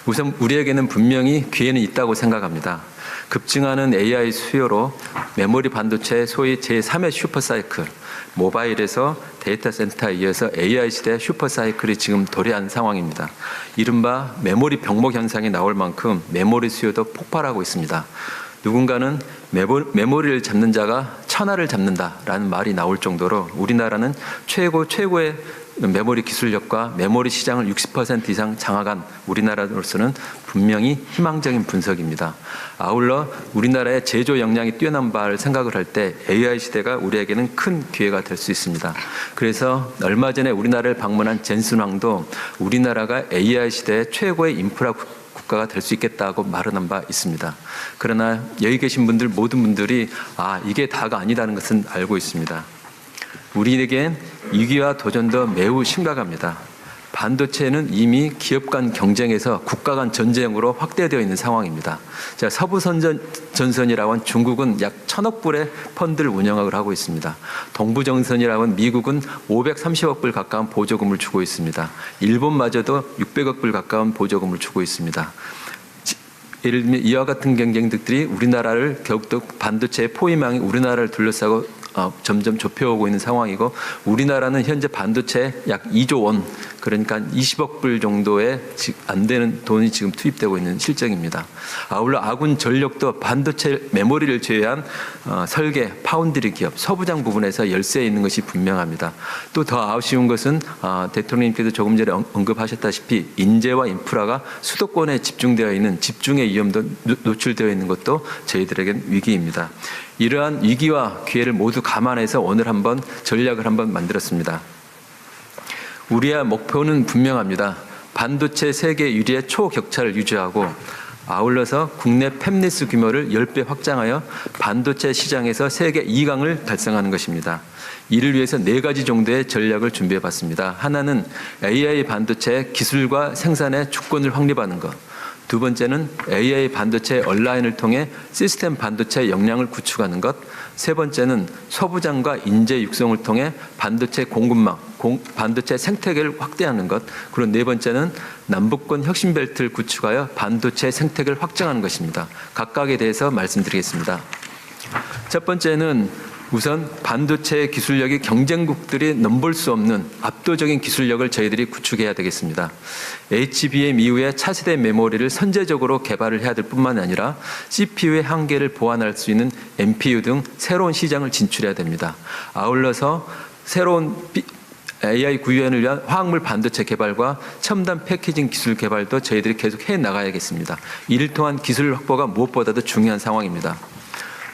우선 우리에게는 분명히 기회는 있다고 생각합니다. 급증하는 AI 수요로 메모리 반도체 소위 제3의 슈퍼사이클, 모바일에서 데이터 센터에 이어서 AI 시대 슈퍼사이클이 지금 도래한 상황입니다. 이른바 메모리 병목 현상이 나올 만큼 메모리 수요도 폭발하고 있습니다. 누군가는 메모리를 잡는 자가 천하를 잡는다라는 말이 나올 정도로 우리나라는 최고의 메모리 기술력과 메모리 시장을 60% 이상 장악한 우리나라로서는 분명히 희망적인 분석입니다. 아울러 우리나라의 제조 역량이 뛰어난 바를 생각을 할 때 AI 시대가 우리에게는 큰 기회가 될 수 있습니다. 그래서 얼마 전에 우리나라를 방문한 젠슨 왕도 우리나라가 AI 시대의 최고의 인프라 국가가 될 수 있겠다고 말은 바 있습니다. 그러나 여기 계신 분들 모든 분들이 이게 다가 아니다는 것은 알고 있습니다. 우리에겐 위기와 도전도 매우 심각합니다. 반도체는 이미 기업 간 경쟁에서 국가 간 전쟁으로 확대되어 있는 상황입니다. 서부 전선이라고 하는 중국은 약 1,000억 불의 펀드를 운영을 하고 있습니다. 동부전선이라고 하는 미국은 530억 불 가까운 보조금을 주고 있습니다. 일본마저도 600억 불 가까운 보조금을 주고 있습니다. 예를 들면 이와 같은 경쟁들이 우리나라를 더욱더 반도체의 포위망이 우리나라를 둘러싸고 점점 좁혀오고 있는 상황이고 우리나라는 현재 반도체 약 2조 원 그러니까 20억 불 정도의 안 되는 돈이 지금 투입되고 있는 실정입니다. 아울러 아군 전력도 반도체 메모리를 제외한 설계, 파운드리 기업, 서부장 부분에서 열세에 있는 것이 분명합니다. 또 더 아쉬운 것은 대통령님께서 조금 전에 언급하셨다시피 인재와 인프라가 수도권에 집중되어 있는 집중의 위험도 노출되어 있는 것도 저희들에겐 위기입니다. 이러한 위기와 기회를 모두 감안해서 오늘 한번 전략을 한번 만들었습니다. 우리의 목표는 분명합니다. 반도체 세계 1위의 초격차를 유지하고 아울러서 국내 팹리스 규모를 10배 확장하여 반도체 시장에서 세계 2강을 달성하는 것입니다. 이를 위해서 4가지 정도의 전략을 준비해 봤습니다. 하나는 AI 반도체 기술과 생산의 주권을 확립하는 것. 두 번째는 AI 반도체 온라인을 통해 시스템 반도체 역량을 구축하는 것. 세 번째는 소부장과 인재 육성을 통해 반도체 공급망, 반도체 생태계를 확대하는 것. 그리고 네 번째는 남북권 혁신벨트를 구축하여 반도체 생태계를 확장하는 것입니다. 각각에 대해서 말씀드리겠습니다. 첫 번째는 우선 반도체 기술력이 경쟁국들이 넘볼 수 없는 압도적인 기술력을 저희들이 구축해야 되겠습니다. HBM 이후에 차세대 메모리를 선제적으로 개발을 해야 될 뿐만 아니라 CPU의 한계를 보완할 수 있는 NPU 등 새로운 시장을 진출해야 됩니다. 아울러서 새로운 AI 구현을 위한 화학물 반도체 개발과 첨단 패키징 기술 개발도 저희들이 계속 해 나가야겠습니다. 이를 통한 기술 확보가 무엇보다도 중요한 상황입니다.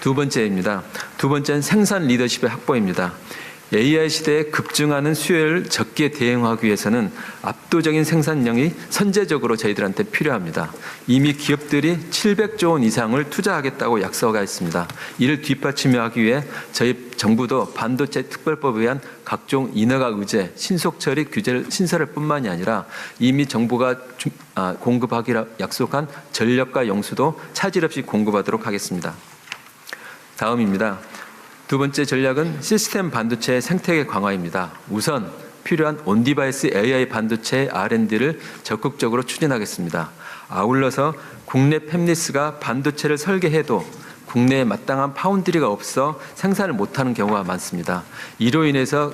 두 번째입니다. 두 번째는 생산 리더십의 확보입니다. AI 시대에 급증하는 수요를 적기에 대응하기 위해서는 압도적인 생산량이 선제적으로 저희들한테 필요합니다. 이미 기업들이 700조 원 이상을 투자하겠다고 약속했습니다. 이를 뒷받침하기 위해 저희 정부도 반도체 특별법에 의한 각종 인허가 의제, 신속 처리 규제를 신설할 뿐만이 아니라 이미 정부가 공급하기로 약속한 전력과 용수도 차질 없이 공급하도록 하겠습니다. 다음입니다. 두 번째 전략은 시스템 반도체의 생태계 강화입니다. 우선 필요한 온디바이스 AI 반도체 R&D를 적극적으로 추진하겠습니다. 아울러서 국내 팹리스가 반도체를 설계해도 국내에 마땅한 파운드리가 없어 생산을 못하는 경우가 많습니다. 이로 인해서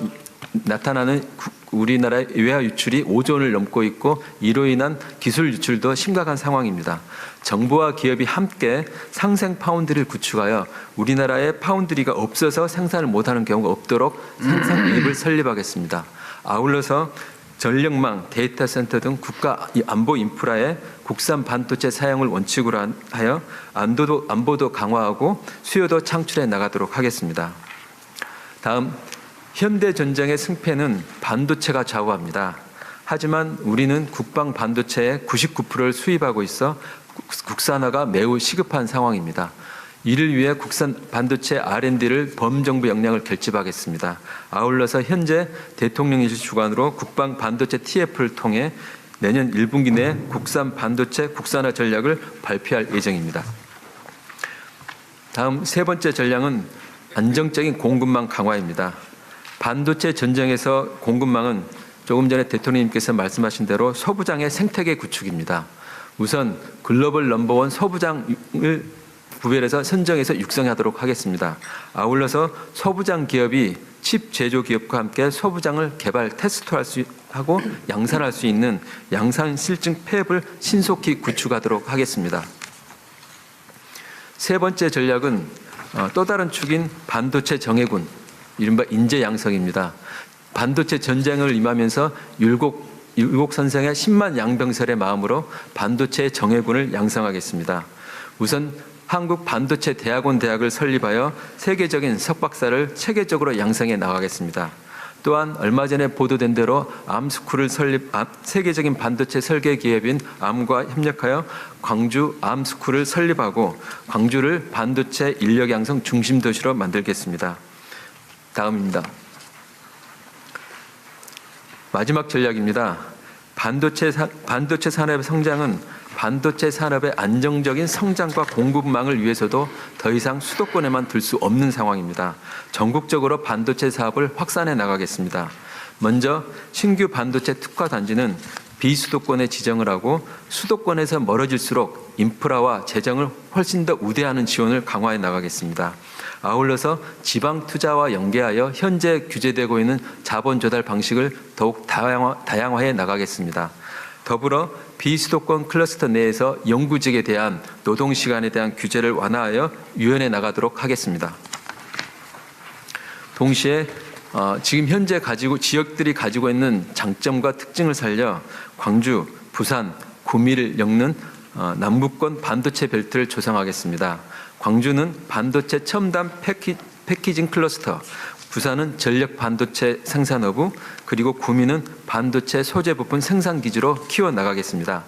나타나는 우리나라의 외화 유출이 5조 원을 넘고 있고 이로 인한 기술 유출도 심각한 상황입니다. 정부와 기업이 함께 상생 파운드리를 구축하여 우리나라에 파운드리가 없어서 생산을 못하는 경우가 없도록 생산 유입을 설립하겠습니다. 아울러서 전력망, 데이터 센터 등 국가 안보 인프라의 국산 반도체 사용을 원칙으로 하여 안보도 강화하고 수요도 창출해 나가도록 하겠습니다. 다음, 현대전쟁의 승패는 반도체가 좌우합니다. 하지만 우리는 국방 반도체의 99%를 수입하고 있어 국산화가 매우 시급한 상황입니다. 이를 위해 국산 반도체 R&D를 범정부 역량을 결집하겠습니다. 아울러서 현재 대통령실 주관으로 국방 반도체 TF를 통해 내년 1분기 내에 국산 반도체 국산화 전략을 발표할 예정입니다. 다음 세 번째 전략은 안정적인 공급망 강화입니다. 반도체 전쟁에서 공급망은 조금 전에 대통령님께서 말씀하신 대로 소부장의 생태계 구축입니다. 우선 글로벌 넘버원 소부장을 구별해서 선정해서 육성하도록 하겠습니다. 아울러서 소부장 기업이 칩 제조 기업과 함께 소부장을 개발, 테스트할 수 하고 양산할 수 있는 양산 실증 팹을 신속히 구축하도록 하겠습니다. 세 번째 전략은 또 다른 축인 반도체 정예군, 이른바 인재 양성입니다. 반도체 전쟁을 임하면서 율곡 선생의 10만 양병설의 마음으로 반도체 정예군을 양성하겠습니다. 우선 한국 반도체 대학원 대학을 설립하여 세계적인 석박사를 체계적으로 양성해 나가겠습니다. 또한 얼마 전에 보도된 대로 암스쿨을 세계적인 반도체 설계 기업인 암과 협력하여 광주 암스쿨을 설립하고 광주를 반도체 인력 양성 중심 도시로 만들겠습니다. 다음입니다. 마지막 전략입니다. 반도체 산업의 성장은 반도체 산업의 안정적인 성장과 공급망을 위해서도 더 이상 수도권에만 둘 수 없는 상황입니다. 전국적으로 반도체 사업을 확산해 나가겠습니다. 먼저 신규 반도체 특화 단지는 비수도권에 지정을 하고 수도권에서 멀어질수록 인프라와 재정을 훨씬 더 우대하는 지원을 강화해 나가겠습니다. 아울러서 지방 투자와 연계하여 현재 규제되고 있는 자본 조달 방식을 더욱 다양화해 나가겠습니다. 더불어 비수도권 클러스터 내에서 영구직에 대한 노동시간에 대한 규제를 완화하여 유연해 나가도록 하겠습니다. 동시에 지금 현재 지역들이 가지고 있는 장점과 특징을 살려 광주, 부산, 구미를 엮는 남부권 반도체 벨트를 조성하겠습니다. 광주는 반도체 첨단 패키징 클러스터, 부산은 전력 반도체 생산허브, 그리고 구미는 반도체 소재 부품 생산 기지로 키워나가겠습니다.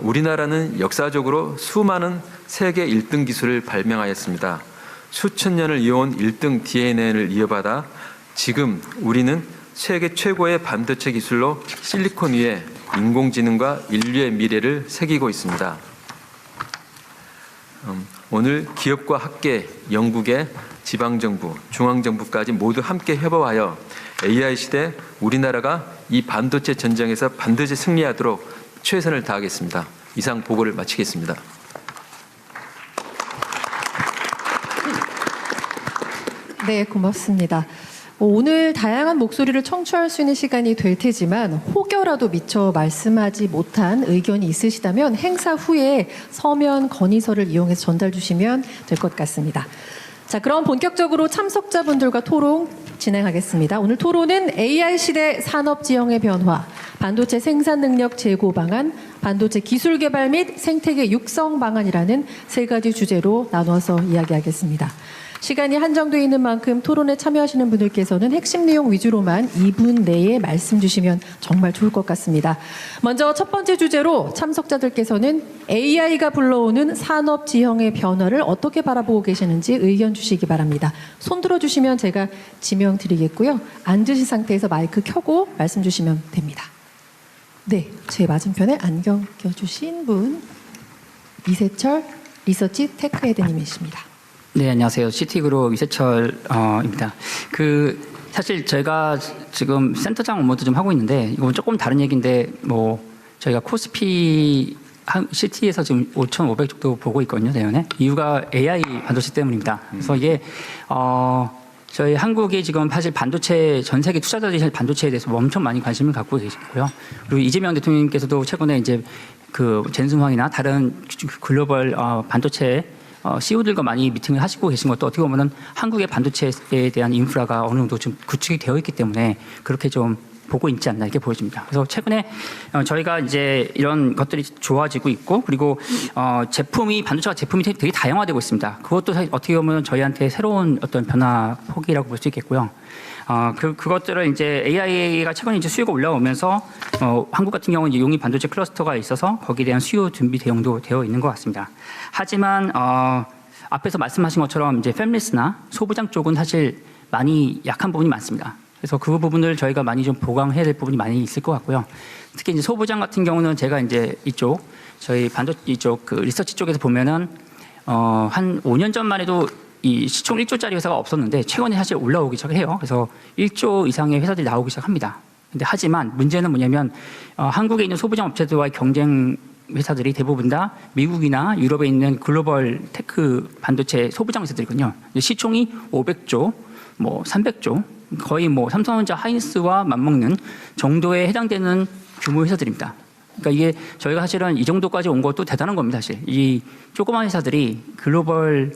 우리나라는 역사적으로 수많은 세계 1등 기술을 발명하였습니다. 수천 년을 이어온 1등 DNA를 이어받아 지금 우리는 세계 최고의 반도체 기술로 실리콘 위에 인공지능과 인류의 미래를 새기고 있습니다. 오늘 기업과 학계, 영국의 지방정부, 중앙정부까지 모두 함께 협업하여 AI 시대 우리나라가 이 반도체 전쟁에서 반드시 승리하도록 최선을 다하겠습니다. 이상 보고를 마치겠습니다. 네, 고맙습니다. 오늘 다양한 목소리를 청취할 수 있는 시간이 될 테지만 혹여라도 미처 말씀하지 못한 의견이 있으시다면 행사 후에 서면 건의서를 이용해서 전달 주시면 될 것 같습니다. 자, 그럼 본격적으로 참석자분들과 토론 진행하겠습니다. 오늘 토론은 AI 시대 산업 지형의 변화, 반도체 생산 능력 제고 방안, 반도체 기술 개발 및 생태계 육성 방안이라는 세 가지 주제로 나눠서 이야기하겠습니다. 시간이 한정되어 있는 만큼 토론에 참여하시는 분들께서는 핵심 내용 위주로만 2분 내에 말씀 주시면 정말 좋을 것 같습니다. 먼저 첫 번째 주제로 참석자들께서는 AI가 불러오는 산업 지형의 변화를 어떻게 바라보고 계시는지 의견 주시기 바랍니다. 손 들어주시면 제가 지명 드리겠고요. 앉으신 상태에서 마이크 켜고 말씀 주시면 됩니다. 네, 제 맞은편에 안경 껴주신 분 이세철 리서치 테크 헤드님이십니다. 네, 안녕하세요. 시티그룹 이세철입니다. 사실 저희가 지금 센터장 업무도 좀 하고 있는데 이건 조금 다른 얘기인데 저희가 코스피 시티에서 지금 5,500 정도 보고 있거든요, 내년에. 이유가 AI 반도체 때문입니다. 그래서 이게 저희 한국이 지금 사실 반도체 전 세계 투자자들이 반도체에 대해서 엄청 많이 관심을 갖고 계시고요. 그리고 이재명 대통령님께서도 최근에 이제 젠슨황이나 다른 글로벌 반도체 CEO들과 많이 미팅을 하시고 계신 것도 어떻게 보면은 한국의 반도체에 대한 인프라가 어느 정도 좀 구축이 되어 있기 때문에 그렇게 좀 보고 있지 않나 이렇게 보여집니다. 그래서 최근에 저희가 이제 이런 것들이 좋아지고 있고 그리고 반도체가 제품이 되게 다양화되고 있습니다. 그것도 사실 어떻게 보면 저희한테 새로운 어떤 변화 폭이라고 볼 수 있겠고요. 그것들을 이제 AI가 최근에 이제 수요가 올라오면서 한국 같은 경우는 이제 용인 반도체 클러스터가 있어서 거기에 대한 수요 준비 대응도 되어 있는 것 같습니다. 하지만 앞에서 말씀하신 것처럼 이제 팹리스나 소부장 쪽은 사실 많이 약한 부분이 많습니다. 그래서 그 부분을 저희가 많이 좀 보강해야 될 부분이 많이 있을 것 같고요. 특히 이제 소부장 같은 경우는 제가 이제 저희 반도체 리서치 쪽에서 보면은 한 5년 전만 해도 이 시총 1조짜리 회사가 없었는데 최근에 사실 올라오기 시작해요. 그래서 1조 이상의 회사들이 나오기 시작합니다. 근데 하지만 문제는 뭐냐면 한국에 있는 소부장 업체들과의 경쟁 회사들이 대부분 다 미국이나 유럽에 있는 글로벌 테크 반도체 소부장 회사들이거든요. 시총이 500조, 300조, 거의 삼성전자, 하이닉스와 맞먹는 정도에 해당되는 규모 회사들입니다. 그러니까 이게 저희가 사실은 이 정도까지 온 것도 대단한 겁니다. 사실 이 조그만 회사들이 글로벌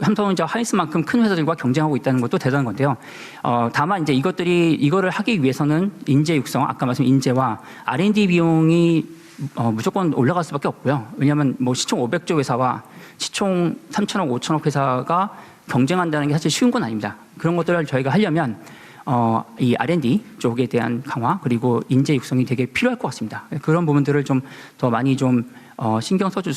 삼성전자, 하이닉스만큼 큰 회사들과 경쟁하고 있다는 것도 대단한 건데요. 다만 이제 이거를 하기 위해서는 인재 육성, 아까 말씀드린 인재와 R&D 비용이 무조건 올라갈 수밖에 없고요. 왜냐하면 시총 500조 회사와 시총 3천억, 5천억 회사가 경쟁한다는 게 사실 쉬운 건 아닙니다. 그런 것들을 저희가 하려면 이 R&D 쪽에 대한 강화 그리고 인재 육성이 되게 필요할 것 같습니다. 그런 부분들을 좀 더 많이 좀 신경 써줄